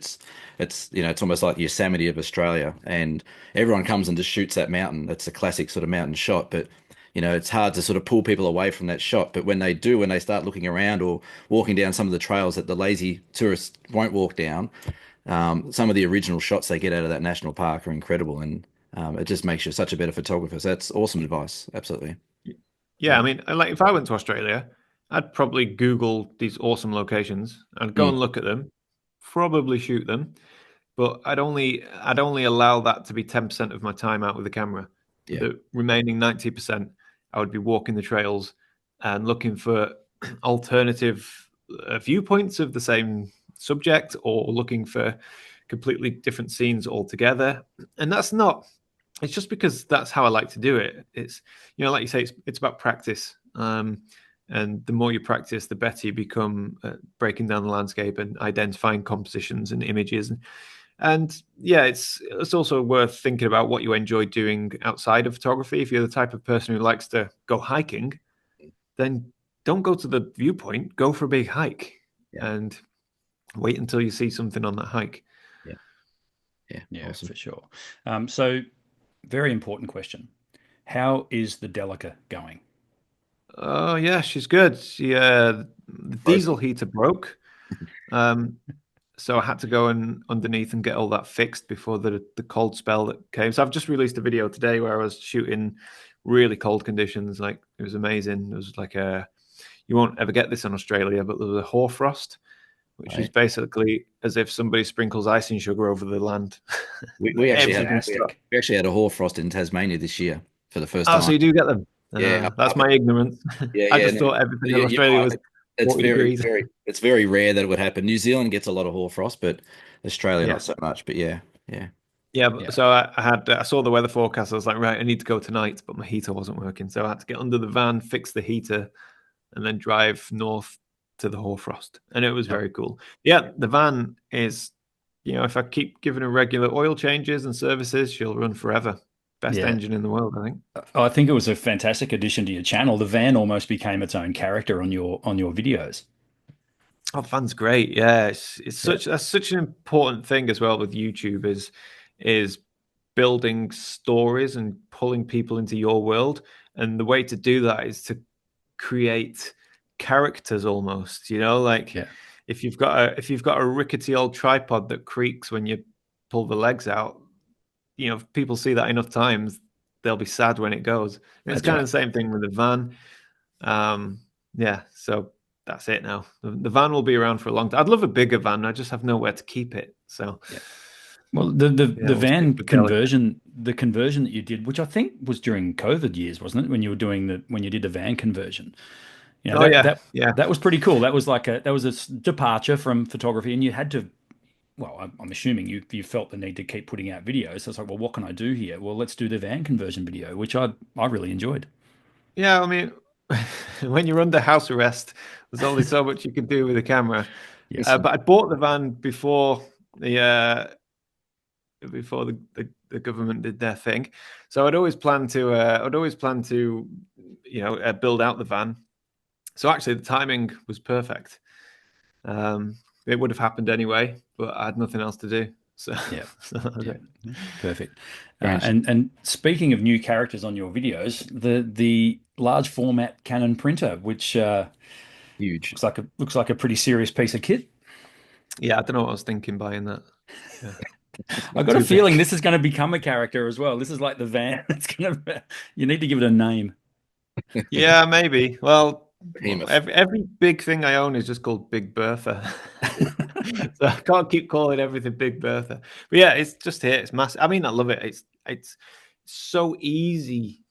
It's almost like the Yosemite of Australia, and everyone comes and just shoots that mountain. It's a classic sort of mountain shot, but it's hard to sort of pull people away from that shot. But when they do, when they start looking around or walking down some of the trails that the lazy tourists won't walk down, some of the original shots they get out of that national park are incredible, and it just makes you such a better photographer. So that's awesome advice. Absolutely. Yeah, I mean, like if I went to Australia, I'd probably Google these awesome locations. I'd go Mm, and look at them, probably shoot them, but I'd only allow that to be 10% of my time out with the camera. yeah. The remaining 90%, I would be walking the trails and looking for alternative viewpoints of the same subject, or looking for completely different scenes altogether. And that's not it's just because that's how I like to do it. It's, like you say, it's about practice. And the more you practice, the better you become at breaking down the landscape and identifying compositions and images. And yeah, it's also worth thinking about what you enjoy doing outside of photography. If you're the type of person who likes to go hiking, then don't go to the viewpoint. Go for a big hike Yeah. and wait until you see something on that hike. Yeah. Yeah. Yeah, Awesome. for sure. So very important question. How is the Delica going? Oh yeah, she's good. The Broken. diesel heater broke, um, so I had to go and underneath and get all that fixed before the cold spell that came. So I've just released a video today where I was shooting really cold conditions. Like it was amazing. It was like you won't ever get this in Australia, but there was a hoarfrost, which is Right. basically as if somebody sprinkles icing sugar over the land. We actually had Everything stuck. we actually had a hoarfrost in Tasmania this year for the first Oh, so time. you do get them. Yeah, That's up my ignorance. yeah, I yeah. just No, thought everything in you're Australia right. was It's 40 degrees. it's very rare that it would happen. New Zealand gets a lot of hoarfrost, but Australia Yeah. not so much. But yeah, yeah, Yeah, Yeah. so I saw the weather forecast. I was like, right, I need to go tonight, but my heater wasn't working, so I had to get under the van, fix the heater, and then drive north to the hoarfrost, and it was Yep. very cool. Yeah, the van is, if I keep giving her regular oil changes and services, she'll run forever. Best Yeah. engine in the world, I think. I think it was a fantastic addition to your channel. The van almost became its own character on your videos. Oh, the van's great. Yeah, it's Yeah. that's such an important thing as well with YouTube is building stories and pulling people into your world. And the way to do that is to create characters almost, like Yeah. if you've got a rickety old tripod that creaks when you pull the legs out, if people see that enough times, they'll be sad when it goes. And it's That's kind of right. the same thing with the van. Yeah, so that's it now. The van will be around for a long time. I'd love a bigger van. I just have nowhere to keep it. So Yeah. Well, the yeah, we'll stick van with Delica. conversion that you did, which I think was during COVID years, wasn't it? When you were doing when you did the van conversion. Oh yeah, That yeah. that was pretty cool. That was like that was a departure from photography, and you had to. Well, I'm assuming you felt the need to keep putting out videos. So it's like, well, what can I do here? Well, let's do the van conversion video, which I really enjoyed. Yeah, I mean, when you're under house arrest, there's only so much you can do with a camera. Yes. But I bought the van before the government did their thing, so I'd always plan to build out the van. So actually, the timing was perfect. It would have happened anyway, but I had nothing else to do. So, Yeah. so that was Yeah. it. Perfect. Strange. And speaking of new characters on your videos, the large format Canon printer, which Huge. looks like a pretty serious piece of kit. Yeah, I don't know what I was thinking buying that. Yeah, I got a too big. feeling this is going to become a character as well. This is like the van. It's going to. You need to give it a name. Yeah, maybe. Well, Behemoth. every big thing I own is just called Big Bertha. So I can't keep calling everything Big Bertha. But yeah, it's just here. It's massive. I mean, I love it. It's so easy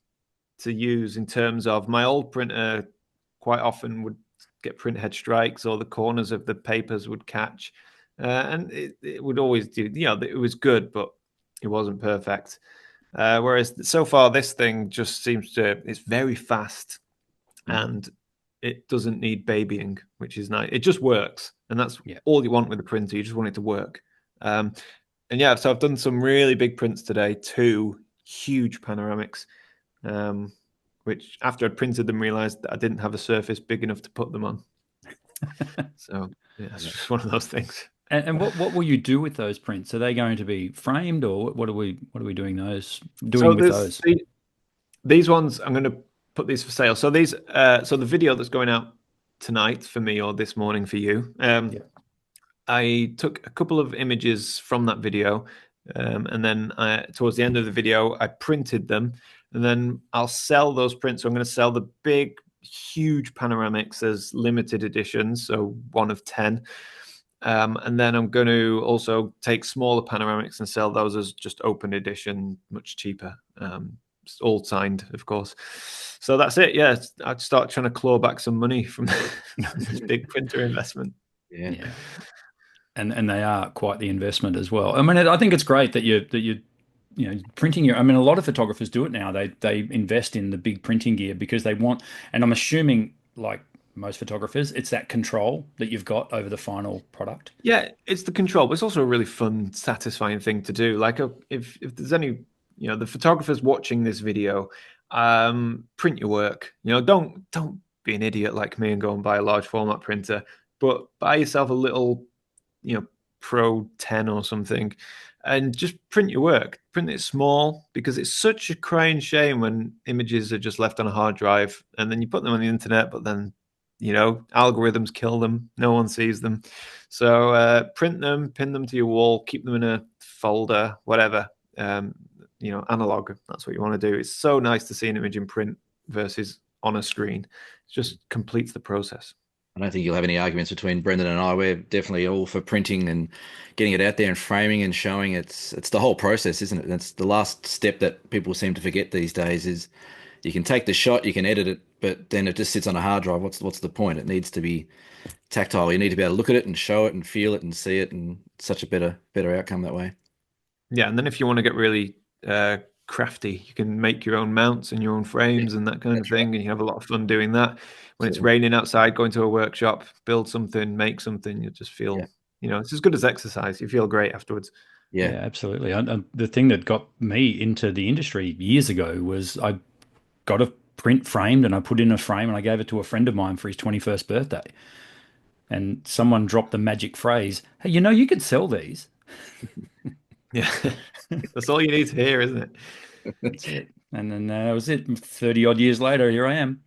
to use in terms of my old printer quite often would get print head strikes or the corners of the papers would catch. And it would always do, it was good, but it wasn't perfect. Whereas so far, this thing just it's very fast Mm. and it doesn't need babying, which is nice. It just works. And that's Yeah. all you want with a printer. You just want it to work. And yeah, so I've done some really big prints today, 2 huge panoramics, which after I'd printed them, realized that I didn't have a surface big enough to put them on. So yeah, it's just one of those things. And what will you do with those prints? Are they going to be framed, or what are we doing So with those? these ones I'm going to put these for sale. So these, so the video that's going out tonight for me or this morning for you, I took a couple of images from that video, and then towards the end of the video, I printed them, and then I'll sell those prints. So I'm going to sell the big, huge panoramics as limited editions, so 1 of 10. And then I'm going to also take smaller panoramics and sell those as just open edition, much cheaper. All signed, of course. So that's it. Yeah, I'd start trying to claw back some money from this big printer investment. Yeah. And they are quite the investment as well. I mean, I think it's great that you printing your. I mean, a lot of photographers do it now. They invest in the big printing gear because they want. And I'm assuming, like most photographers, it's that control that you've got over the final product. Yeah, it's the control, but it's also a really fun, satisfying thing to do. Like, if there's any, the photographers watching this video, print your work. Don't be an idiot like me and go and buy a large format printer, but buy yourself a little, Pro 10 or something, and just print your work. Print it small, because it's such a crying shame when images are just left on a hard drive and then you put them on the internet, but then algorithms kill them. No one sees them. So print them, pin them to your wall, keep them in a folder, whatever. Analog. That's what you want to do. It's so nice to see an image in print versus on a screen. It just completes the process. I don't think you'll have any arguments between Brendan and I. We're definitely all for printing and getting it out there and framing and showing. It's the whole process, isn't it? That's the last step that people seem to forget these days is you can take the shot, you can edit it, but then it just sits on a hard drive. What's the point? It needs to be tactile. You need to be able to look at it and show it and feel it and see it, and it's such a better outcome that way. Yeah, and then if you want to get really crafty, you can make your own mounts and your own frames and that kind of thing, and you have a lot of fun doing that. When it's raining outside, going to a workshop, build something, make something, you just feel, it's as good as exercise. You feel great afterwards. Yeah, absolutely. And the thing that got me into the industry years ago was I got a print framed and I put in a frame and I gave it to a friend of mine for his 21st birthday. And someone dropped the magic phrase, "Hey, you could sell these." Yeah, that's all you need to hear, isn't it? That's it. And then that was it. 30 odd years later, here I am.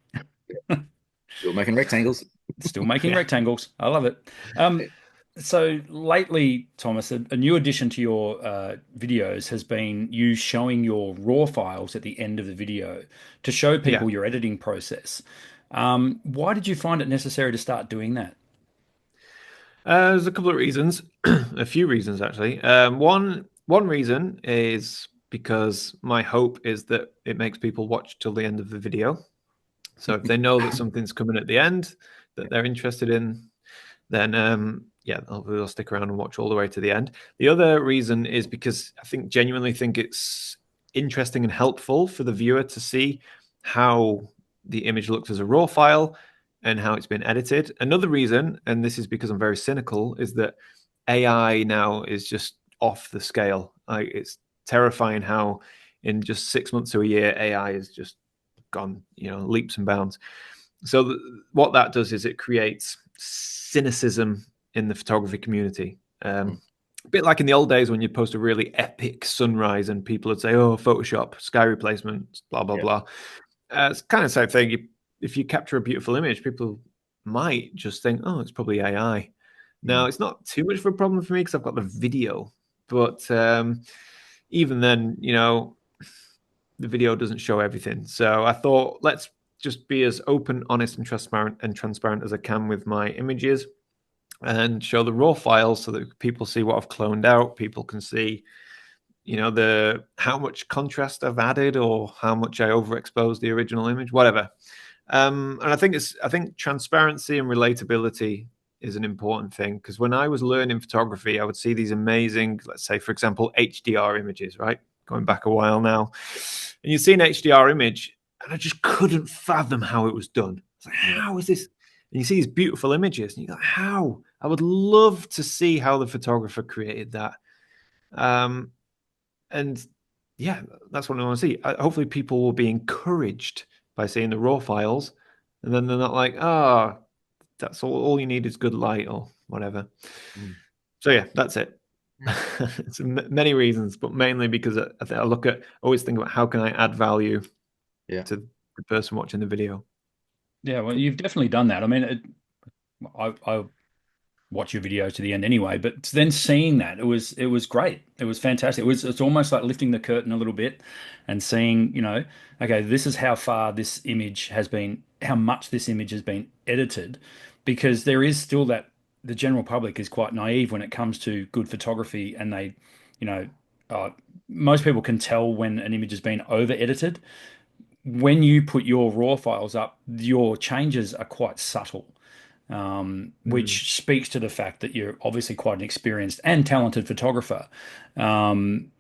Still making rectangles. Still making rectangles. I love it. So lately, Thomas, a new addition to your videos has been you showing your raw files at the end of the video to show people your editing process. Why did you find it necessary to start doing that? There's a couple of reasons, a few reasons actually. One reason is because my hope is that it makes people watch till the end of the video. So if they know that something's coming at the end that they're interested in, then they'll stick around and watch all the way to the end. The other reason is because I genuinely think it's interesting and helpful for the viewer to see how the image looks as a raw file and how it's been edited. Another reason, and this is because I'm very cynical, is that AI now is just off the scale. It's terrifying how in just 6 months to a year, AI is just gone, leaps and bounds. So what that does is it creates cynicism in the photography community. A bit like in the old days when you'd post a really epic sunrise and people would say, "Oh, Photoshop, sky replacement, blah, blah, blah." It's kind of the same thing. If you capture a beautiful image, people might just think, "Oh, it's probably AI." Now, it's not too much of a problem for me because I've got the video. But even then, the video doesn't show everything. So I thought, let's just be as open, honest, and transparent as I can with my images and show the raw files so that people see what I've cloned out. People can see, how much contrast I've added or how much I overexposed the original image, whatever. And I think transparency and relatability is an important thing, because when I was learning photography, I would see these amazing, let's say, for example, HDR images, right? Going back a while now. And you see an HDR image, and I just couldn't fathom how it was done. It's like, how is this? And you see these beautiful images, and you're like, how? I would love to see how the photographer created that. And yeah, that's what I want to see. Hopefully people will be encouraged by seeing the raw files, and then they're not like, that's all you need is good light or whatever. So yeah, that's it. It's many reasons, but mainly because I always think about how can I add value to the person watching the video. Yeah, well, you've definitely done that. I mean, I watch your videos to the end anyway, but then seeing that, it was great. It was fantastic. It's almost like lifting the curtain a little bit and seeing, okay, this is how far this image has been, how much this image has been edited, because there is still that the general public is quite naive when it comes to good photography, and they, you know, uh, most people can tell when an image has been over edited. When you put your raw files up, your changes are quite subtle, Mm. which speaks to the fact that you're obviously quite an experienced and talented photographer. Um,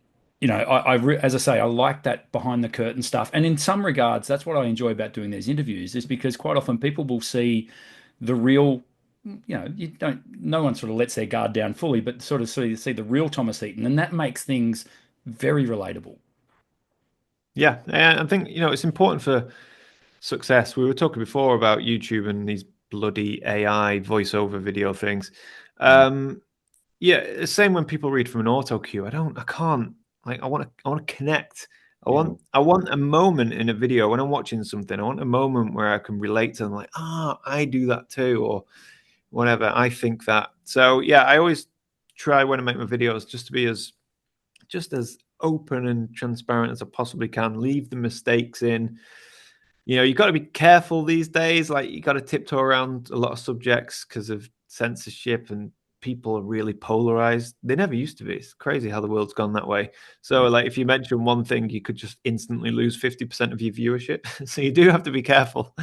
as I say, I like that behind the curtain stuff, and in some regards, that's what I enjoy about doing these interviews, is because quite often people will see the real. No one sort of lets their guard down fully, but sort of see the real Thomas Heaton, and that makes things very relatable. Yeah, and I think it's important for success. We were talking before about YouTube and these bloody AI voiceover video things. Mm. Yeah, same when people read from an auto cue. I can't like I want to connect. Yeah. I want a moment in a video when I'm watching something. I want a moment where I can relate to them, like, I do that too, or whatever. I think that. So yeah, I always try when I make my videos just to be as open and transparent as I possibly can. Leave the mistakes in. You've got to be careful these days. Like, you got to tiptoe around a lot of subjects because of censorship, and people are really polarized. They never used to be. It's crazy how the world's gone that way. So, Yeah. like, if you mention one thing, you could just instantly lose 50% of your viewership. So you do have to be careful.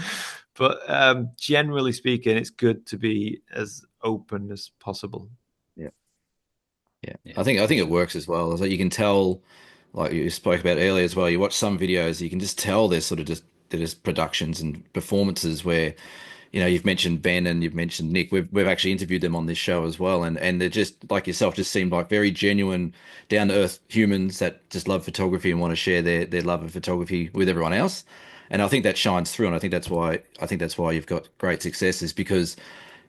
But generally speaking, it's good to be as open as possible. Yeah. Yeah, Yeah. I think it works as well. So you can tell, like you spoke about earlier as well. You watch some videos, you can just tell there's sort of just there's productions and performances where, you've mentioned Ben and you've mentioned Nick. We've actually interviewed them on this show as well, and they're just like yourself, just seem like very genuine, down to earth humans that just love photography and want to share their love of photography with everyone else. And I think that shines through, and I think that's why you've got great success, is because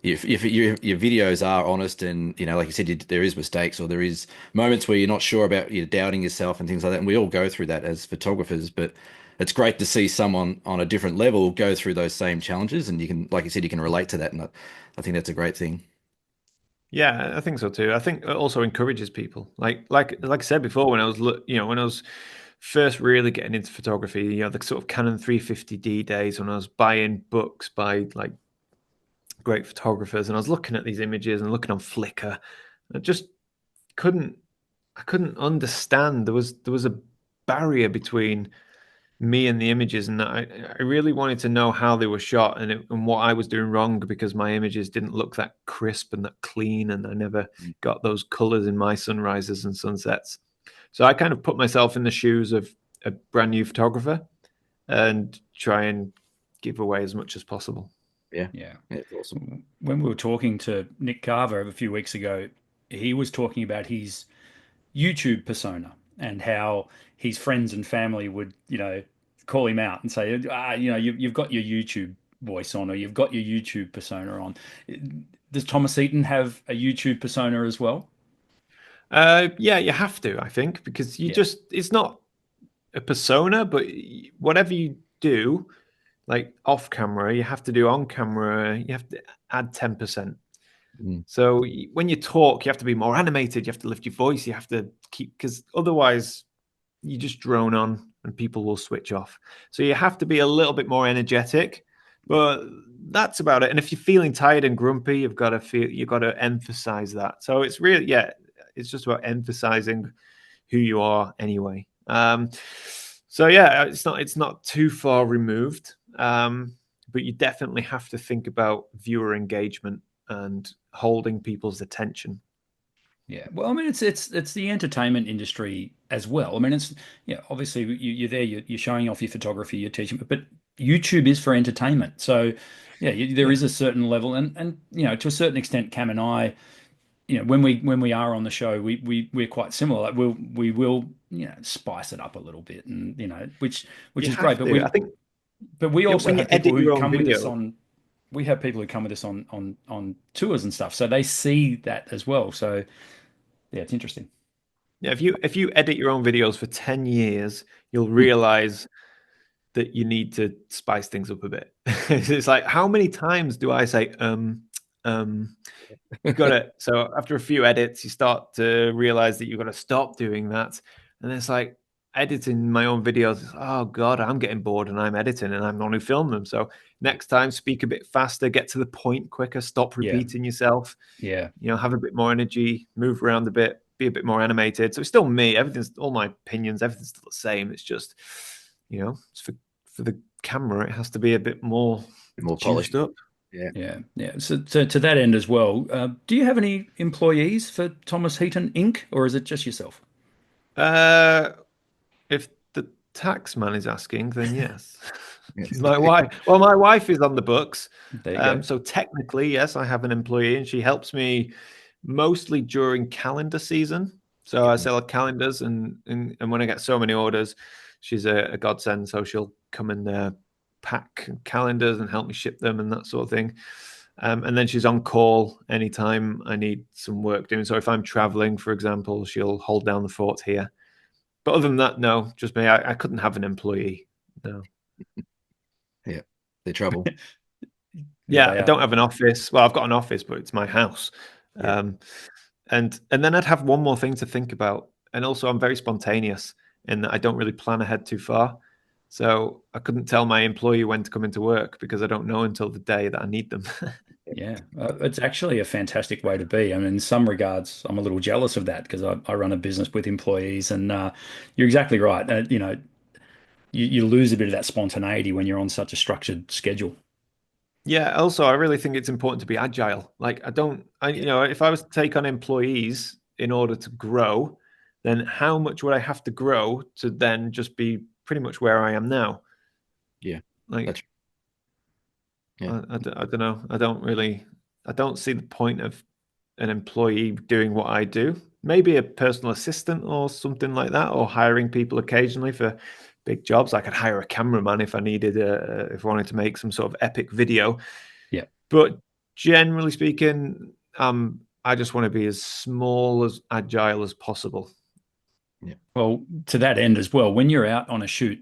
if your videos are honest, and like you said, there is mistakes, or there is moments where you're not sure about, you're doubting yourself and things like that, and we all go through that as photographers. But it's great to see someone on a different level go through those same challenges, and you can, like you said, you can relate to that, and I think that's a great thing. Yeah, I think so too. I think it also encourages people. Like I said before, when I was when I was first really getting into photography, the sort of Canon 350D days, when I was buying books by like great photographers, and I was looking at these images and looking on Flickr. I just couldn't I couldn't understand. There was a barrier between me and the images, and I really wanted to know how they were shot, and what I was doing wrong, because my images didn't look that crisp and that clean, and I never got those colors in my sunrises and sunsets. So I kind of put myself in the shoes of a brand new photographer and try and give away as much as possible. Yeah, Yeah. yeah, it's awesome. When we were talking to Nick Carver a few weeks ago, he was talking about his YouTube persona and how his friends and family would, call him out and say, you've got your YouTube voice on, or you've got your YouTube persona on. Does Thomas Eaton have a YouTube persona as well? Yeah, you have to, I think, because Yeah. it's not a persona, but whatever you do, like off camera, you have to do on camera, you have to add 10%. Mm. So when you talk, you have to be more animated, you have to lift your voice, you have to keep, because otherwise you just drone on and people will switch off. So you have to be a little bit more energetic, but that's about it. And if you're feeling tired and grumpy, you've got to emphasize that. So it's really, yeah, it's just about emphasizing who you are anyway. So yeah, it's not too far removed, but you definitely have to think about viewer engagement and holding people's attention. Yeah. Well, I mean, it's the entertainment industry as well. I mean, it's, obviously you're there, you're showing off your photography, you're teaching, but YouTube is for entertainment. So yeah, there Yeah, is a certain level, and to a certain extent, Cam and I, when we are on the show, we're quite similar. Like we will spice it up a little bit, and which you is great. have But to. I we think but we also when you have people edit who your own come with us video, on. We have people who come with us on tours and stuff, so they see that as well. So yeah, it's interesting. yeah, if you edit your own videos for 10 years, you'll realize that you need to spice things up a bit. It's like, how many times do I say, got it. So after a few edits, you start to realize that you've got to stop doing that. And it's like editing my own videos. Oh God, I'm getting bored and I'm editing and I'm the one who film them. So next time, speak a bit faster, get to the point quicker, stop Yeah. repeating yourself. Yeah. You know, have a bit more energy, move around a bit, be a bit more animated. So it's still me. Everything's all my opinions. Everything's still the same. It's just, you know, it's for the camera, it has to be a bit more polished juiced up. Yeah. Yeah. Yeah. So to that end as well, do you have any employees for Thomas Heaton Inc., or is it just yourself? If the tax man is asking, then yes. Yes. My wife. Well, my wife is on the books. There you go. So technically, yes, I have an employee, and she helps me mostly during calendar season. So I sell calendars, and when I get so many orders, she's a godsend. So she'll come and pack calendars and help me ship them and that sort of thing. And then she's on call anytime I need some work doing. So if I'm traveling, for example, she'll hold down the fort here. But other than that, no, just me. I couldn't have an employee. No. Yeah. They're trouble. Yeah, they I are. don't have an office. Well, I've got an office, but it's my house. Yeah. And then I'd have one more thing to think about. And also, I'm very spontaneous in that I don't really plan ahead too far. So I couldn't tell my employee when to come into work because I don't know until the day that I need them. Yeah, it's actually a fantastic way to be. I mean, in some regards, I'm a little jealous of that because I run a business with employees, and you're exactly right. You know, you lose a bit of that spontaneity when you're on such a structured schedule. Yeah, also, I really think it's important to be agile. Like, you know, if I was to take on employees in order to grow, then how much would I have to grow to then just be pretty much where I am now? Yeah. Like, That's yeah. I don't know. I don't see the point of an employee doing what I do. Maybe a personal assistant or something like that, or hiring people occasionally for big jobs. I could hire a cameraman if I needed, if I wanted to make some sort of epic video. Yeah. But generally speaking, I just want to be as small, as agile as possible. Yeah. Well, to that end as well, when you're out on a shoot,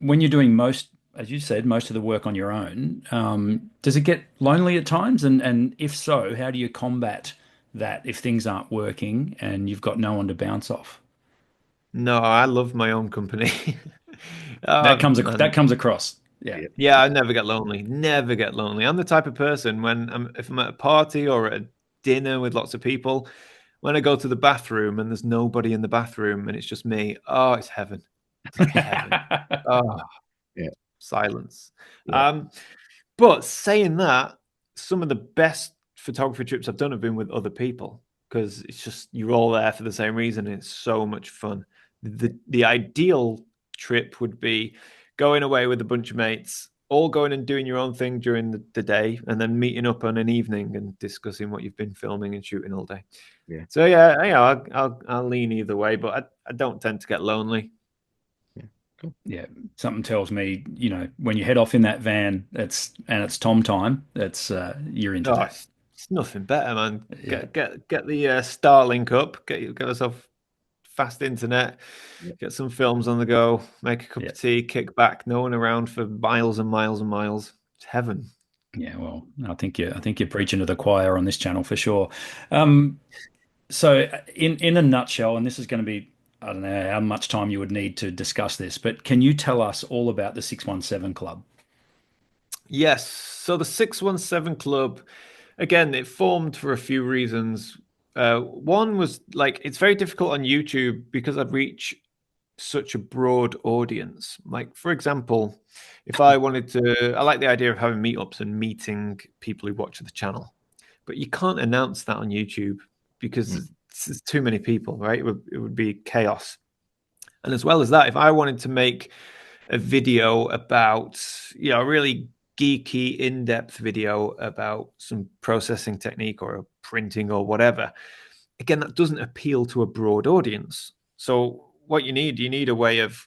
when you're doing most, as you said, most of the work on your own, does it get lonely at times? And if so, how do you combat that if things aren't working and you've got no one to bounce off? No, I love my own company. That Man. comes across. Yeah. Yeah. Yeah, I never get lonely. Never get lonely. I'm the type of person if I'm at a party or at a dinner with lots of people, when I go to the bathroom and there's nobody in the bathroom and it's just me, oh, it's heaven. It's like heaven. Oh, Yeah. silence. Yeah. But saying that, some of the best photography trips I've done have been with other people because it's just you're all there for the same reason. And it's so much fun. The ideal trip would be going away with a bunch of mates, all going and doing your own thing during the day, and then meeting up on an evening and discussing what you've been filming and shooting all day. Yeah. So yeah, I'll lean either way, but I don't tend to get lonely. Yeah. Cool. Yeah, something tells me, you know, when you head off in that van, it's Tom time. It's you're into Oh, that. it's nothing better, man. Yeah, Get the Starlink up. Get yourself fast internet. Yeah. Get some films on the go. Make a cup yeah, of tea. Kick back. No one around for miles and miles and miles. It's heaven. yeah. Well, I think you're preaching to the choir on this channel for sure. Um, so in a nutshell, and this is going to be, I don't know how much time you would need to discuss this, but can you tell us all about the 617 Club? Yes. So the 617 Club, again, it formed for a few reasons. One was like it's very difficult on YouTube because I'd reach such a broad audience. Like, for example, if I wanted to, I like the idea of having meetups and meeting people who watch the channel, but you can't announce that on YouTube because it's too many people, right? It would be chaos. And as well as that, if I wanted to make a video about, you know, a really geeky, in-depth video about some processing technique or a printing or whatever, again, that doesn't appeal to a broad audience. So what you need a way of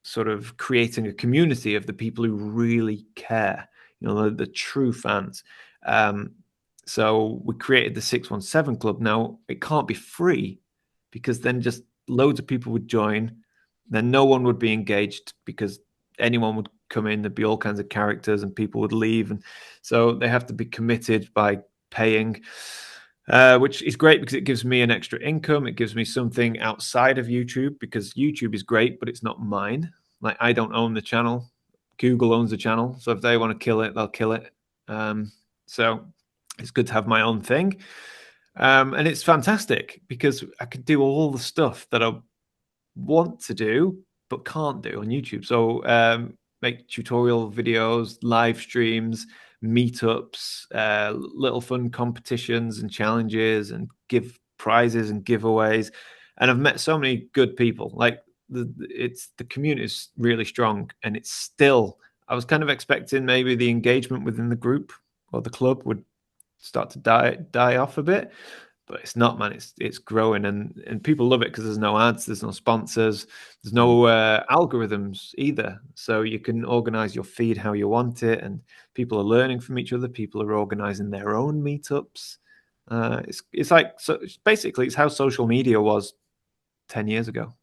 sort of creating a community of the people who really care, you know, the true fans. So we created the 617 Club. Now it can't be free because then just loads of people would join. then no one would be engaged because anyone would come in, there'd be all kinds of characters and people would leave. And so they have to be committed by paying, which is great because it gives me an extra income. It gives me something outside of YouTube, because YouTube is great, but it's not mine. Like, I don't own the channel. Google owns the channel. So if they want to kill it, they'll kill it. So it's good to have my own thing. And it's fantastic because I can do all the stuff that I want to do but can't do on YouTube. So make tutorial videos, live streams, meetups, little fun competitions and challenges, and give prizes and giveaways. And I've met so many good people. Like, the community is really strong, and it's still. I was kind of expecting maybe the engagement within the group or the club would start to die off a bit, but it's not, man. It's growing, and people love it because there's no ads, there's no sponsors, there's no algorithms either. So you can organize your feed how you want it, and people are learning from each other. People are organizing their own meetups. It's like, so basically it's how social media was 10 years ago.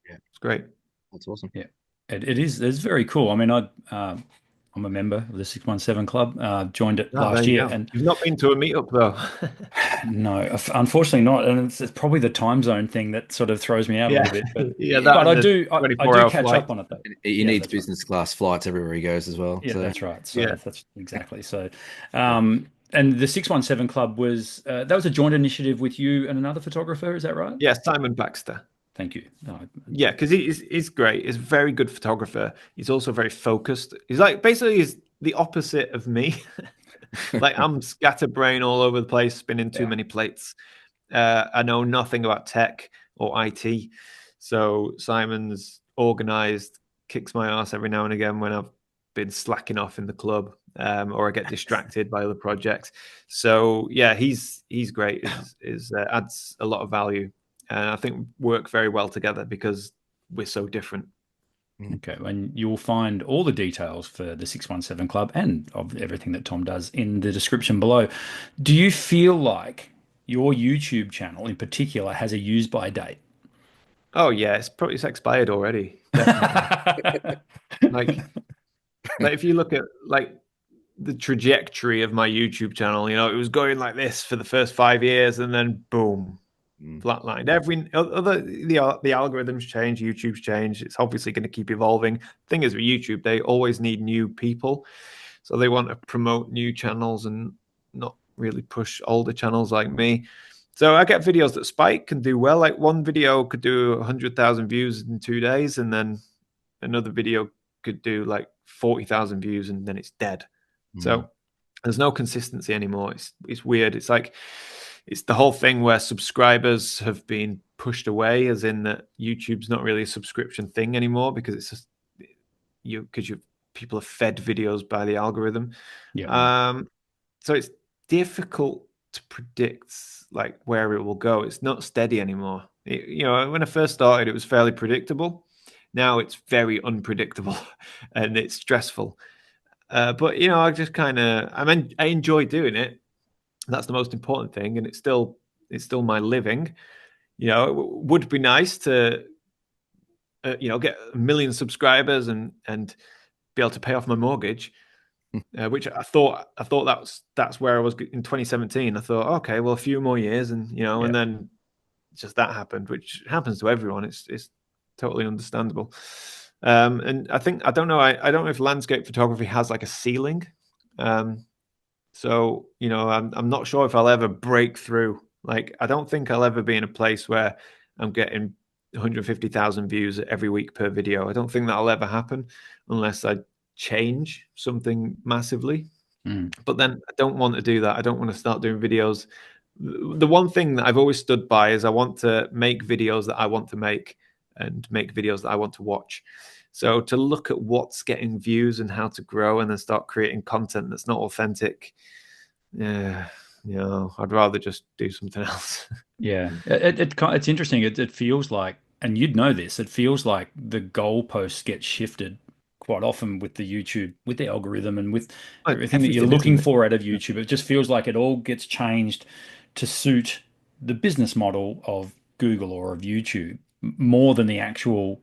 Yeah, it's great. That's awesome. Yeah, it is. It's very cool. I mean, I'm a member of the 617 Club. Joined it last year, and you've not been to a meetup though. no, unfortunately not. And it's probably the time zone thing that sort of throws me out a little bit. But yeah, but I do catch flight. up on it though. He needs business class flights everywhere he goes as well. Yeah, so. that's right. So that's exactly so. And the 617 Club was that was a joint initiative with you and another photographer. Is that right? Yeah, Simon Baxter. Thank you. Yeah, because he's great. He's a very good photographer. He's also very focused. He's like, basically, he's the opposite of me. Like, I'm scatterbrain all over the place, spinning too many plates. I know nothing about tech or IT. So Simon's organized, kicks my ass every now and again when I've been slacking off in the club, or I get distracted by other projects. So yeah, he's great. Adds a lot of value. And I think work very well together because we're so different. Okay, and you'll find all the details for the 617 Club and of everything that Tom does in the description below. Do you feel like your YouTube channel in particular has a use by date? Oh yeah, it's expired already. like if you look at like the trajectory of my YouTube channel, you know, it was going like this for the first 5 years, and then boom, flatlined. The algorithms change, YouTube's change. It's obviously going to keep evolving. Thing is, with YouTube, they always need new people, so they want to promote new channels and not really push older channels like me. So I get videos that spike and do well. Like, one video could do 100,000 views in 2 days, and then another video could do like 40,000 views, and then it's dead. So there's no consistency anymore. It's weird. It's like, it's the whole thing where subscribers have been pushed away, as in that YouTube's not really a subscription thing anymore, because it's just people are fed videos by the algorithm. Yeah. So it's difficult to predict like where it will go. It's not steady anymore. When I first started, it was fairly predictable. Now it's very unpredictable and it's stressful. But I just I enjoy doing it. That's the most important thing, and it's still my living. It would be nice to get 1 million subscribers and be able to pay off my mortgage, which I thought that's where I was in 2017. I thought, okay, well, a few more years, and and then just that happened, which happens to everyone. It's totally understandable. And I don't know if landscape photography has like a ceiling. So I'm not sure if I'll ever break through. Like, I don't think I'll ever be in a place where I'm getting 150,000 views every week per video. I don't think that'll ever happen unless I change something massively. But then I don't want to do that. I don't want to start doing videos. The one thing that I've always stood by is I want to make videos that I want to make and make videos that I want to watch. So to look at what's getting views and how to grow and then start creating content that's not authentic, I'd rather just do something else. Yeah, it's interesting. It feels like, and you'd know this, it feels like the goalposts get shifted quite often with the YouTube, with the algorithm, and with everything that you're looking for out of YouTube. It just feels like it all gets changed to suit the business model of Google or of YouTube more than the actual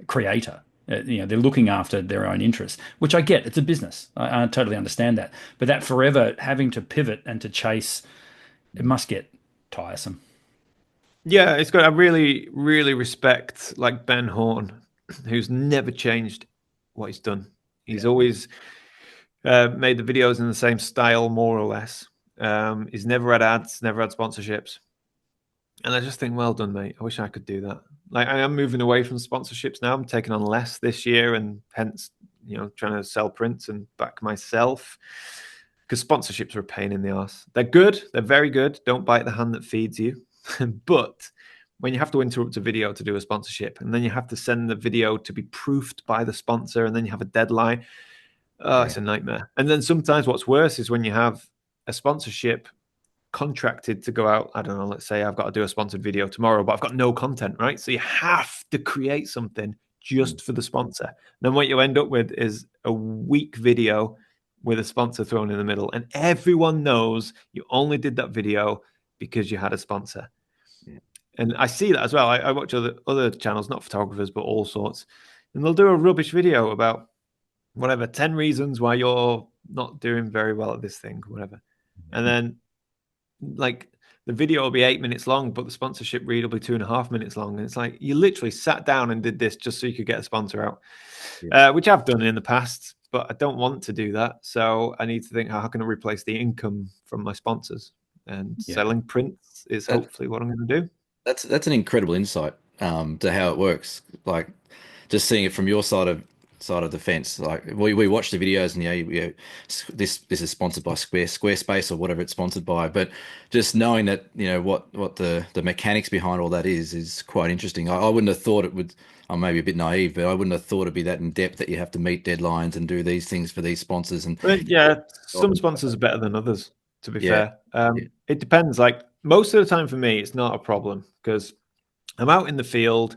creator. They're looking after their own interests, which I get. It's a business. I totally understand that. But that forever having to pivot and to chase, it must get tiresome. Yeah, it's good. I really, really respect like Ben Horn, who's never changed what he's done. He's always made the videos in the same style, more or less. He's never had ads, never had sponsorships. And I just think, well done, mate. I wish I could do that. Like, I am moving away from sponsorships now. I'm taking on less this year, and hence, trying to sell prints and back myself. Because sponsorships are a pain in the ass. They're good. They're very good. Don't bite the hand that feeds you. But when you have to interrupt a video to do a sponsorship, and then you have to send the video to be proofed by the sponsor, and then you have a deadline, it's a nightmare. And then sometimes what's worse is when you have a sponsorship contracted to go out. I don't know, let's say I've got to do a sponsored video tomorrow, but I've got no content, right? So you have to create something just for the sponsor. And then what you end up with is a weak video with a sponsor thrown in the middle. And everyone knows you only did that video because you had a sponsor. Yeah. And I see that as well. I watch other channels, not photographers, but all sorts. And they'll do a rubbish video about whatever, 10 reasons why you're not doing very well at this thing, whatever. And then like the video will be 8 minutes long, but the sponsorship read will be 2.5 minutes long. And it's like, you literally sat down and did this just so you could get a sponsor out, which I've done in the past, but I don't want to do that. So I need to think, how can I replace the income from my sponsors? And selling prints is hopefully what I'm going to do. That's an incredible insight to how it works. Like just seeing it from your side of the fence. Like we watch the videos and this is sponsored by Squarespace or whatever it's sponsored by. But just knowing that what the mechanics behind all that is quite interesting. I wouldn't have thought it would. I'm maybe a bit naive, but I wouldn't have thought it'd be that in depth that you have to meet deadlines and do these things for these sponsors. And some sponsors are better than others. To be fair, it depends. Like most of the time for me, it's not a problem because I'm out in the field.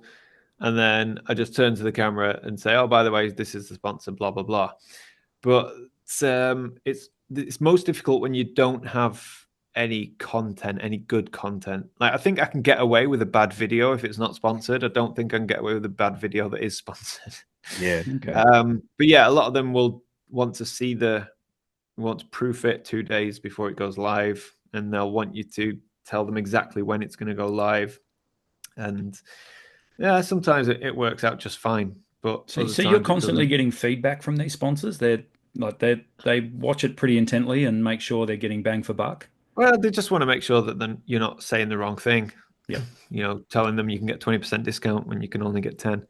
And then I just turn to the camera and say, "Oh, by the way, this is the sponsor." Blah blah blah. But it's most difficult when you don't have any content, any good content. Like I think I can get away with a bad video if it's not sponsored. I don't think I can get away with a bad video that is sponsored. Yeah. Okay. But yeah, a lot of them will want to proof it 2 days before it goes live, and they'll want you to tell them exactly when it's going to go live, and yeah, sometimes it works out just fine. But so you're constantly getting feedback from these sponsors. They watch it pretty intently and make sure they're getting bang for buck. Well, they just want to make sure that then you're not saying the wrong thing. Yeah, telling them you can get 20% discount when you can only get 10.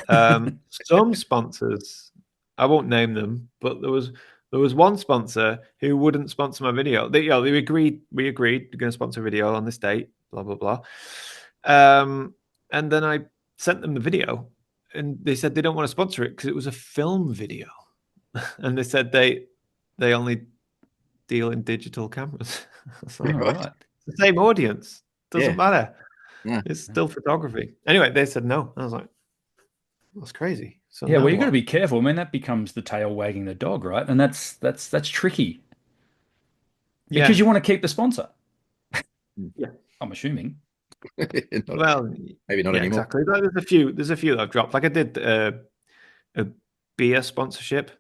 Some sponsors, I won't name them, but there was one sponsor who wouldn't sponsor my video. We agreed we're going to sponsor a video on this date, blah blah blah. And then I sent them the video, and they said they don't want to sponsor it because it was a film video, and they said they only deal in digital cameras. Like, right. It's the same audience. Doesn't matter. Yeah. It's still photography. Anyway, they said no. I was like, that's crazy. So yeah, well, you've got to be careful. I mean, that becomes the tail wagging the dog, right? And that's tricky. Because you want to keep the sponsor. Yeah, I'm assuming. Well, maybe not anymore. Exactly. There's a few that I've dropped. Like I did a beer sponsorship,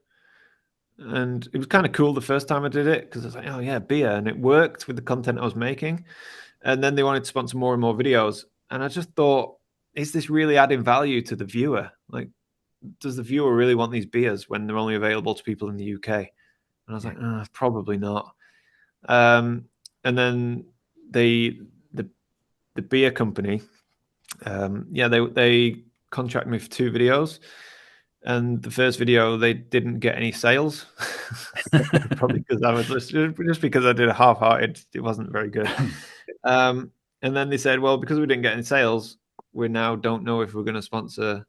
and it was kind of cool the first time I did it because I was like, oh yeah, beer, and it worked with the content I was making. And then they wanted to sponsor more and more videos, and I just thought, is this really adding value to the viewer? Like, does the viewer really want these beers when they're only available to people in the UK? And I was like, probably not. And then the beer company, they contract me for 2 videos, and the first video they didn't get any sales, probably because I was just because I did a half-hearted. It wasn't very good. And then they said, well, because we didn't get any sales, we now don't know if we're going to sponsor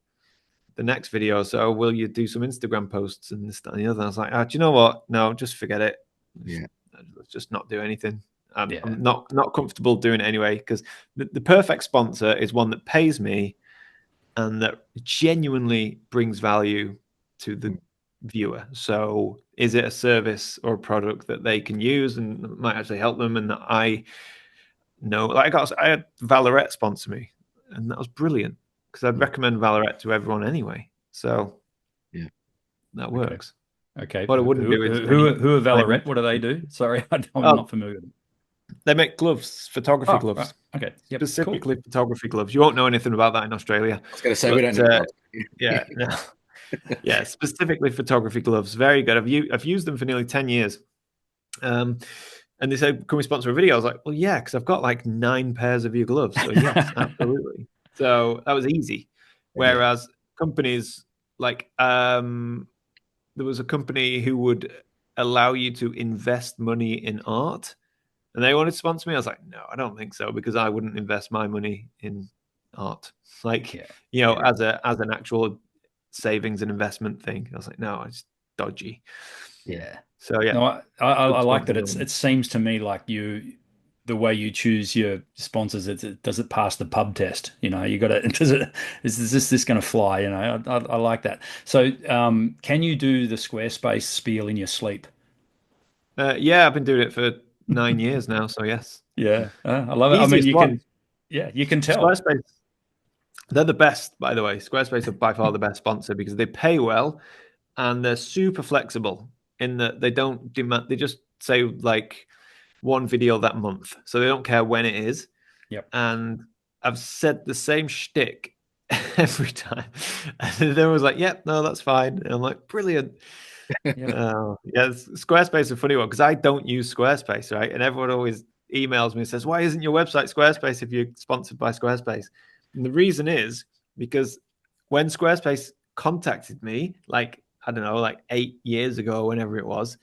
the next video. So will you do some Instagram posts and this, that, and the other? And I was like, do you know what? No, just forget it. Let's just not do anything. I'm not comfortable doing it anyway, because the perfect sponsor is one that pays me and that genuinely brings value to the viewer. So is it a service or a product that they can use and might actually help them, and that I know? Like I had Valorette sponsor me, and that was brilliant because I'd recommend Valorant to everyone anyway. So yeah, that works. Okay. What I wouldn't do is Who are Valorant? What do they do? Sorry, I'm not familiar with them. They make gloves, photography gloves. Right. Okay. Yep. Specifically photography gloves. You won't know anything about that in Australia. I was going to say we don't know. Yeah, no. Yeah, specifically photography gloves. Very good. I've used them for nearly 10 years. And they said, "Can we sponsor a video?" I was like, "Well, yeah, because I've got like 9 pairs of your gloves." So yes, absolutely. So that was easy. Whereas companies like there was a company who would allow you to invest money in art, and they wanted to sponsor me. I was like, "No, I don't think so," because I wouldn't invest my money in art. Like, as an actual savings and investment thing. I was like, "No, it's dodgy." Yeah. So yeah. No, I like that. It seems to me like the way you choose your sponsors, does it pass the pub test? You got to, is this going to fly? I like that. So, can you do the Squarespace spiel in your sleep? Yeah, I've been doing it for 9 years now. So yes. Yeah, I love it. I mean, Easiest one. you can tell. Squarespace. They're the best, by the way. Squarespace are by far the best sponsor because they pay well and they're super flexible in that they don't demand, they just say like one video that month. So they don't care when it is. Yep. And I've said the same shtick every time. And they was like, "Yep, no, that's fine." And I'm like, "Brilliant." Squarespace is a funny one because I don't use Squarespace, right? And everyone always emails me and says, "Why isn't your website Squarespace if you're sponsored by Squarespace?" And the reason is because when Squarespace contacted me, like, I don't know, like 8 years ago, whenever it was,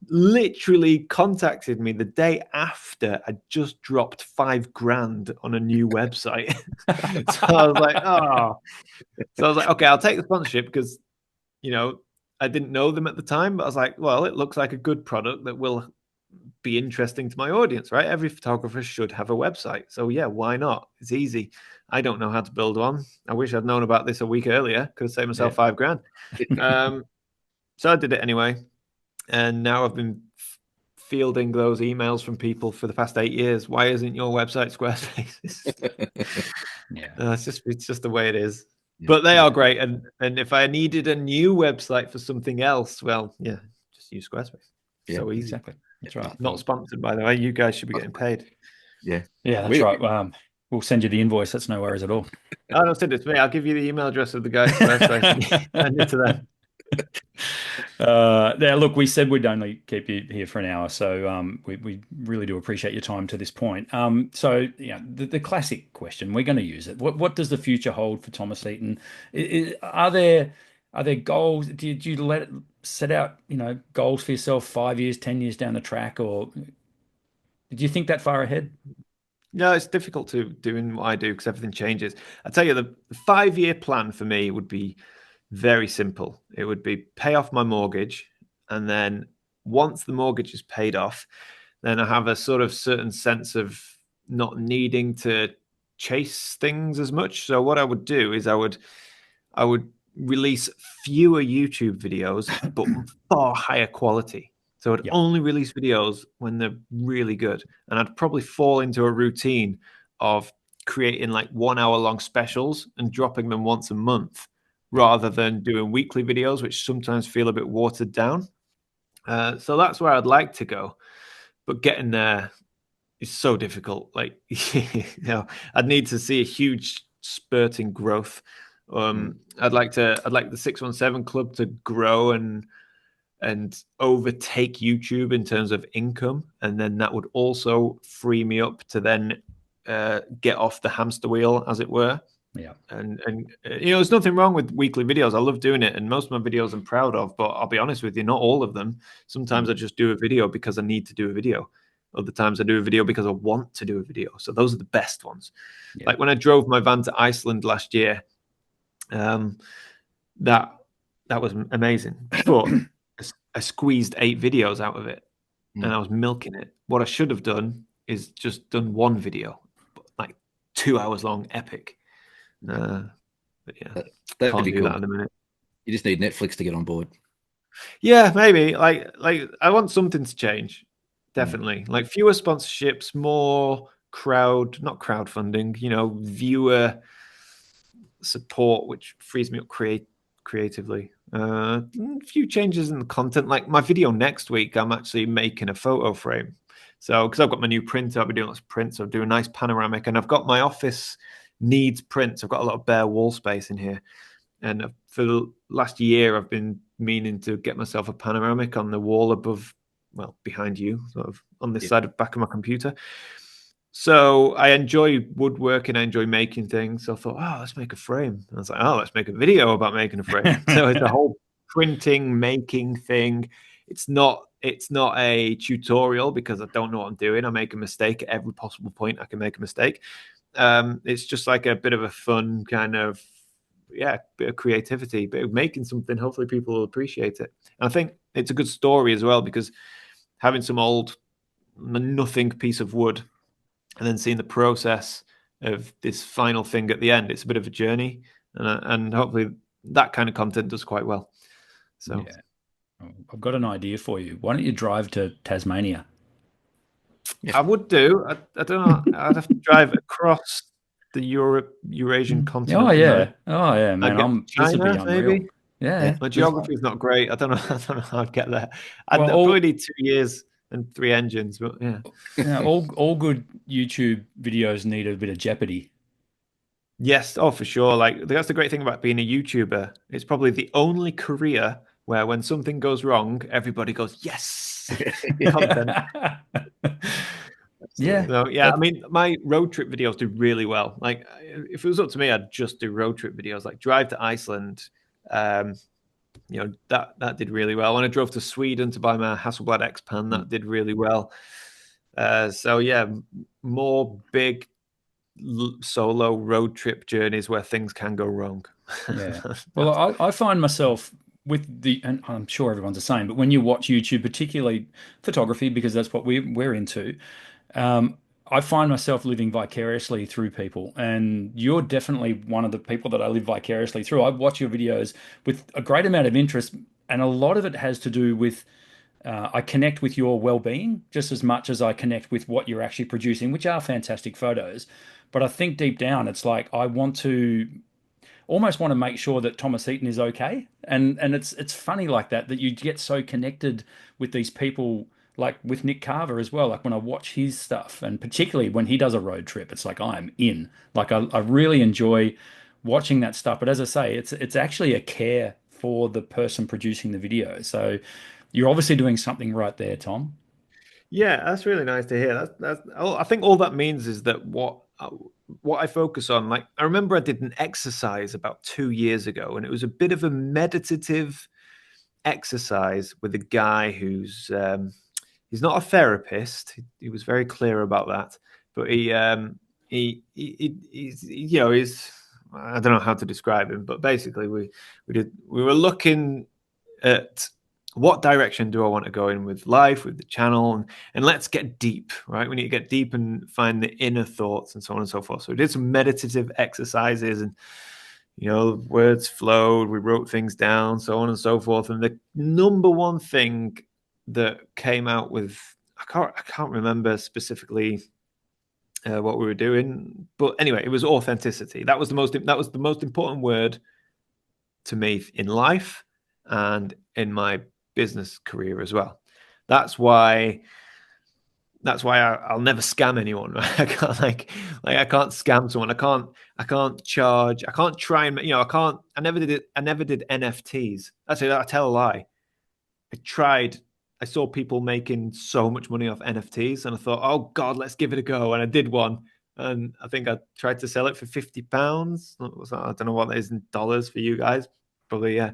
literally contacted me the day after I just dropped $5,000 on a new website. So I was like, oh. So I was like, okay, I'll take the sponsorship because, I didn't know them at the time, but I was like, well, it looks like a good product that will be interesting to my audience, right? Every photographer should have a website. So yeah, why not? It's easy. I don't know how to build one. I wish I'd known about this a week earlier. Could have saved myself $5,000. So I did it anyway. And now I've been fielding those emails from people for the past 8 years. Why isn't your website Squarespace? It's just the way it is. Yeah. But they are great. And if I needed a new website for something else, well, yeah, just use Squarespace. Yeah, so easy. Exactly. That's right. Not sponsored, by the way. You guys should be getting paid. Yeah. Yeah, that's right. We'll send you the invoice. That's no worries at all. Oh, don't send it to me. I'll give you the email address of the guy at Squarespace. Send it to them. Now, look, we said we'd only keep you here for an hour, so we really do appreciate your time to this point. So, the classic question, we're going to use it. What does the future hold for Thomas Heaton? Are there goals? Did you set out goals for yourself 5 years, 10 years down the track, or did you think that far ahead? No, it's difficult to do in what I do because everything changes. I tell you, the 5-year plan for me would be very simple. It would be pay off my mortgage, and then once the mortgage is paid off, then I have a sort of certain sense of not needing to chase things as much. So what I would do is I would release fewer YouTube videos, but far higher quality. So I'd only release videos when they're really good, and I'd probably fall into a routine of creating like 1 hour long specials and dropping them once a month, rather than doing weekly videos, which sometimes feel a bit watered down. So that's where I'd like to go. But getting there is so difficult. Like, I'd need to see a huge spurt in growth. I'd like the 617 Club to grow and overtake YouTube in terms of income. And then that would also free me up to then get off the hamster wheel, as it were. Yeah. And there's nothing wrong with weekly videos. I love doing it, and most of my videos I'm proud of, but I'll be honest with you, not all of them. Sometimes I just do a video because I need to do a video. Other times I do a video because I want to do a video. So those are the best ones. Yeah. Like when I drove my van to Iceland last year, that was amazing. But I squeezed 8 videos out of it, and I was milking it. What I should have done is just done one video, like 2 hours long, epic. But yeah, that'd be cool. That in a minute. You just need Netflix to get on board. Yeah, maybe. Like I want something to change. Definitely. Like fewer sponsorships, more not crowdfunding, viewer support, which frees me up creatively. A few changes in the content. Like my video next week, I'm actually making a photo frame. So, because I've got my new printer, I'll be doing lots of prints. I'll do a nice panoramic, and I've got my office needs prints. I've got a lot of bare wall space in here. And for the last year, I've been meaning to get myself a panoramic on the wall above, well, behind you, sort of on this side of back of my computer. So I enjoy woodworking. I enjoy making things. So I thought, oh, let's make a frame. And I was like, oh, let's make a video about making a frame. So it's a whole printing, making thing. It's not a tutorial because I don't know what I'm doing. I make a mistake at every possible point. I can make a mistake. It's just like a bit of a fun kind of, bit of creativity, bit of making something. Hopefully people will appreciate it. And I think it's a good story as well, because having some old nothing piece of wood and then seeing the process of this final thing at the end, it's a bit of a journey, and hopefully that kind of content does quite well. So yeah, I've got an idea for you. Why don't you drive to Tasmania? I would do. I don't know. I'd have to drive across the Eurasian continent. Oh yeah, man. This would be China, unreal. maybe. Yeah, My geography is not great. I don't know. I don't know how I'd get there. I'd well, probably need 2 years and 3 engines, but yeah. All good YouTube videos need a bit of jeopardy. Yes, for sure. Like that's the great thing about being a YouTuber. It's probably the only career where when something goes wrong, everybody goes, yes, content. Yeah. So, I mean, my road trip videos do really well. Like if it was up to me, I'd just do road trip videos, like drive to Iceland. That did really well. When I drove to Sweden to buy my Hasselblad X-Pan, that did really well. So yeah, more big solo road trip journeys where things can go wrong. Yeah. Well, I find myself with and I'm sure everyone's the same, but when you watch YouTube, particularly photography, because that's what we're into, I find myself living vicariously through people, and you're definitely one of the people that I live vicariously through. I watch your videos with a great amount of interest, and a lot of it has to do with I connect with your well-being just as much as I connect with what you're actually producing, which are fantastic photos. But I think deep down, it's like I almost want to make sure that Thomas Heaton is okay. And it's funny like that you get so connected with these people, like with Nick Carver as well. Like when I watch his stuff, and particularly when he does a road trip, it's like I'm in. Like I really enjoy watching that stuff. But as I say, it's actually a care for the person producing the video. So you're obviously doing something right there, Tom. Yeah, that's really nice to hear. I think all that means is that what I focus on, like I remember I did an exercise about 2 years ago, and it was a bit of a meditative exercise with a guy who's he's not a therapist. He was very clear about that, but he's I don't know how to describe him, but basically we were looking at what direction do I want to go in with life, with the channel, and let's get deep, right? We need to get deep and find the inner thoughts and so on and so forth. So we did some meditative exercises, and words flowed. We wrote things down, so on and so forth. And the number one thing that came out with, I can't remember specifically what we were doing, but anyway, it was authenticity. That was the most important word to me in life and in my business career as well. That's why I'll never scam anyone. Right? I can't I can't scam someone. I can't charge. I can't try and I never did it. I never did NFTs. Actually, I tell a lie. I tried. I saw people making so much money off NFTs, and I thought, oh God, let's give it a go. And I did one, and I think I tried to sell it for £50. I don't know what that is in dollars for you guys. Probably Yeah,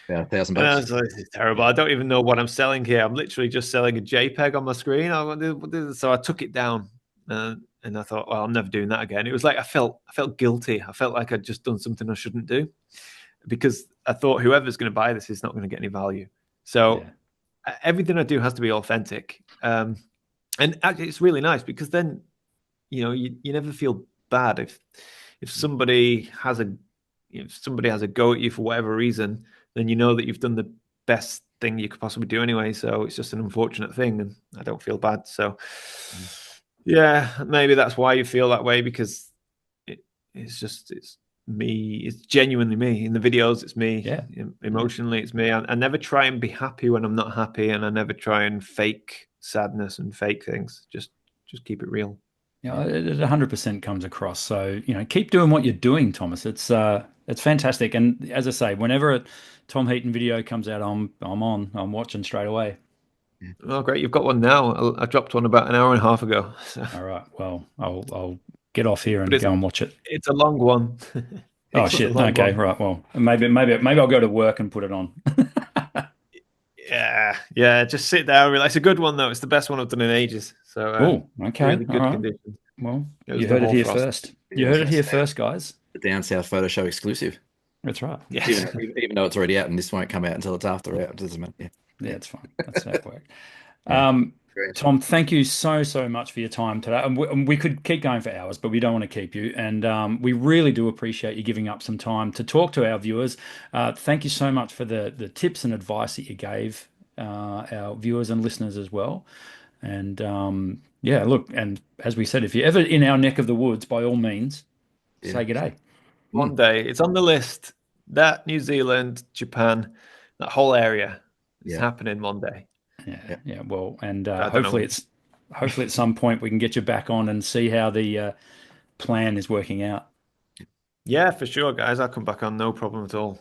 $1,000. Like, this is terrible. I don't even know what I'm selling here. I'm literally just selling a JPEG on my screen. So I took it down, and I thought, well, I'm never doing that again. It was like I felt guilty. I felt like I'd just done something I shouldn't do, because I thought whoever's going to buy this is not going to get any value. So everything I do has to be authentic. And actually, it's really nice because then, you never feel bad if somebody has a go at you for whatever reason. Then you know that you've done the best thing you could possibly do anyway. So it's just an unfortunate thing, and I don't feel bad. So yeah, maybe that's why you feel that way, because it's me. It's genuinely me. In the videos, it's me. Yeah. Emotionally, it's me. I never try and be happy when I'm not happy, and I never try and fake sadness and fake things. Just keep it real. It 100% comes across. So, keep doing what you're doing, Thomas. It's fantastic. And as I say, whenever a Tom Heaton video comes out, I'm watching straight away. Oh, great! You've got one now. I dropped one about an hour and a half ago. So. All right. Well, I'll get off here and go and watch it. It's a long one. Oh shit. Okay. Right. Well, maybe I'll go to work and put it on. Yeah. Just sit there and relax. It's a good one though. It's the best one I've done in ages. So, okay. Really good All right. condition. Well, you heard it here first. You heard it here first, guys. The Down South Photo Show exclusive. That's right. Yeah. Even though it's already out, and this won't come out until it's after out. It doesn't matter. Yeah. Yeah, it's fine. That's how it works. Tom, thank you so much for your time today. And we could keep going for hours, but we don't want to keep you. And we really do appreciate you giving up some time to talk to our viewers. Thank you so much for the tips and advice that you gave our viewers and listeners as well. And look, and as we said, if you're ever in our neck of the woods, by all means, say good day. One day, it's on the list. That New Zealand, Japan, that whole area is happening one day. Yeah. Well, and hopefully at some point we can get you back on and see how the plan is working out. Yeah, for sure, guys. I'll come back on, no problem at all.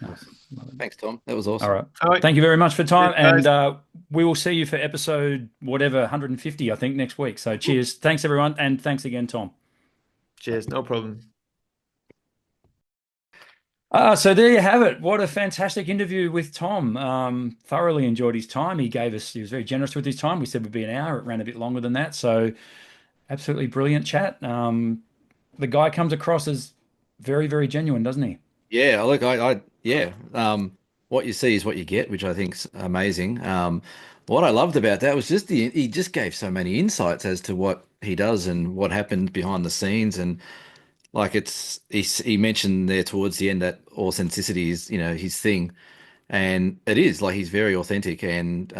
Awesome. Thanks, Tom. That was awesome. All right. Thank you very much for time, and we will see you for episode 150, I think, next week. So cheers. Thanks, everyone, and thanks again, Tom. Cheers. No problem. So there you have it. What a fantastic interview with Tom. Thoroughly enjoyed his time. He was very generous with his time. We said it would be an hour. It ran a bit longer than that. So absolutely brilliant chat. The guy comes across as very, very genuine, doesn't he? Yeah, look, what you see is what you get, which I think's amazing. What I loved about that was he just gave so many insights as to what he does and what happened behind the scenes. And like he mentioned there towards the end that authenticity is, his thing. And it is, like, he's very authentic. And,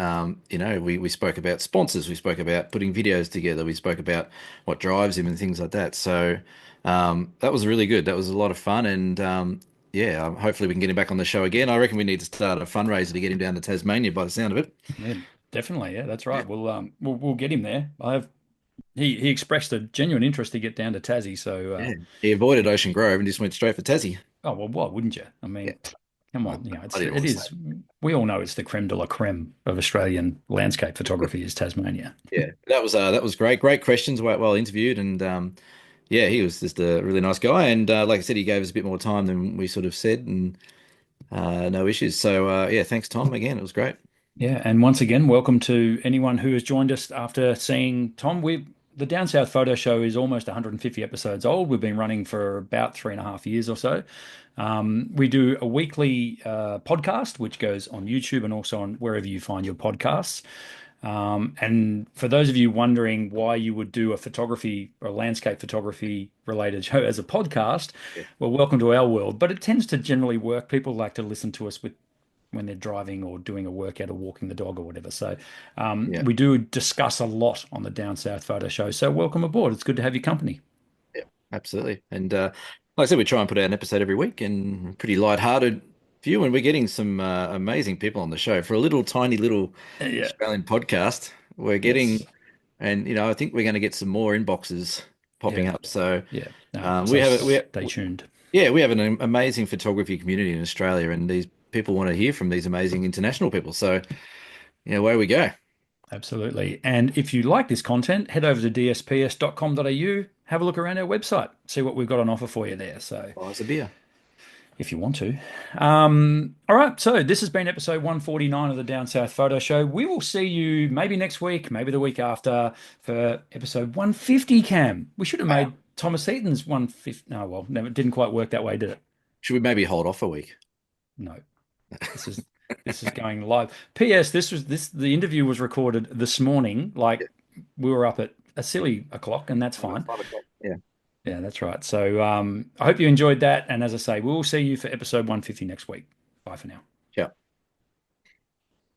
we spoke about sponsors, we spoke about putting videos together, we spoke about what drives him and things like that. So that was really good. That was a lot of fun. And hopefully we can get him back on the show again. I reckon we need to start a fundraiser to get him down to Tasmania by the sound of it. Yeah, definitely. Yeah, that's right. We'll get him there. He expressed a genuine interest to get down to Tassie. So he avoided Ocean Grove and just went straight for Tassie. Oh, well, why wouldn't you? I mean, come on. It is. We all know it's the creme de la creme of Australian landscape photography is Tasmania. Yeah, that was great. Great questions, well interviewed, and he was just a really nice guy. And like I said, he gave us a bit more time than we sort of said, and no issues. So thanks, Tom. Again, it was great. Yeah, and once again, welcome to anyone who has joined us after seeing Tom. The Down South Photo Show is almost 150 episodes old. We've been running for about 3.5 years or so. We do a weekly podcast, which goes on YouTube and also on wherever you find your podcasts. And for those of you wondering why you would do a photography or landscape photography related show as a podcast, well, welcome to our world. But it tends to generally work. People like to listen to us when they're driving or doing a workout or walking the dog or whatever. So we do discuss a lot on the Down South Photo Show. So welcome aboard. It's good to have your company. Yeah, absolutely. And like I said, we try and put out an episode every week, and pretty lighthearted view, and we're getting some amazing people on the show for a tiny little Australian podcast. We're getting, and I think we're going to get some more inboxes popping up. So stay tuned. Yeah, we have an amazing photography community in Australia, and these people want to hear from these amazing international people. So, away we go. Absolutely. And if you like this content, head over to dsps.com.au, have a look around our website, see what we've got on offer for you there. So, buy us a beer if you want to. All right. So this has been episode 149 of the Down South Photo Show. We will see you maybe next week, maybe the week after for episode 150, Cam. We should have made Thomas Heaton's 150. No, well, it didn't quite work that way, did it? Should we maybe hold off a week? No. This is going live. P.S. The interview was recorded this morning. We were up at a silly o'clock, and that's fine. 5 o'clock. Yeah, that's right. So I hope you enjoyed that. And as I say, we'll see you for episode 150 next week. Bye for now. Yeah.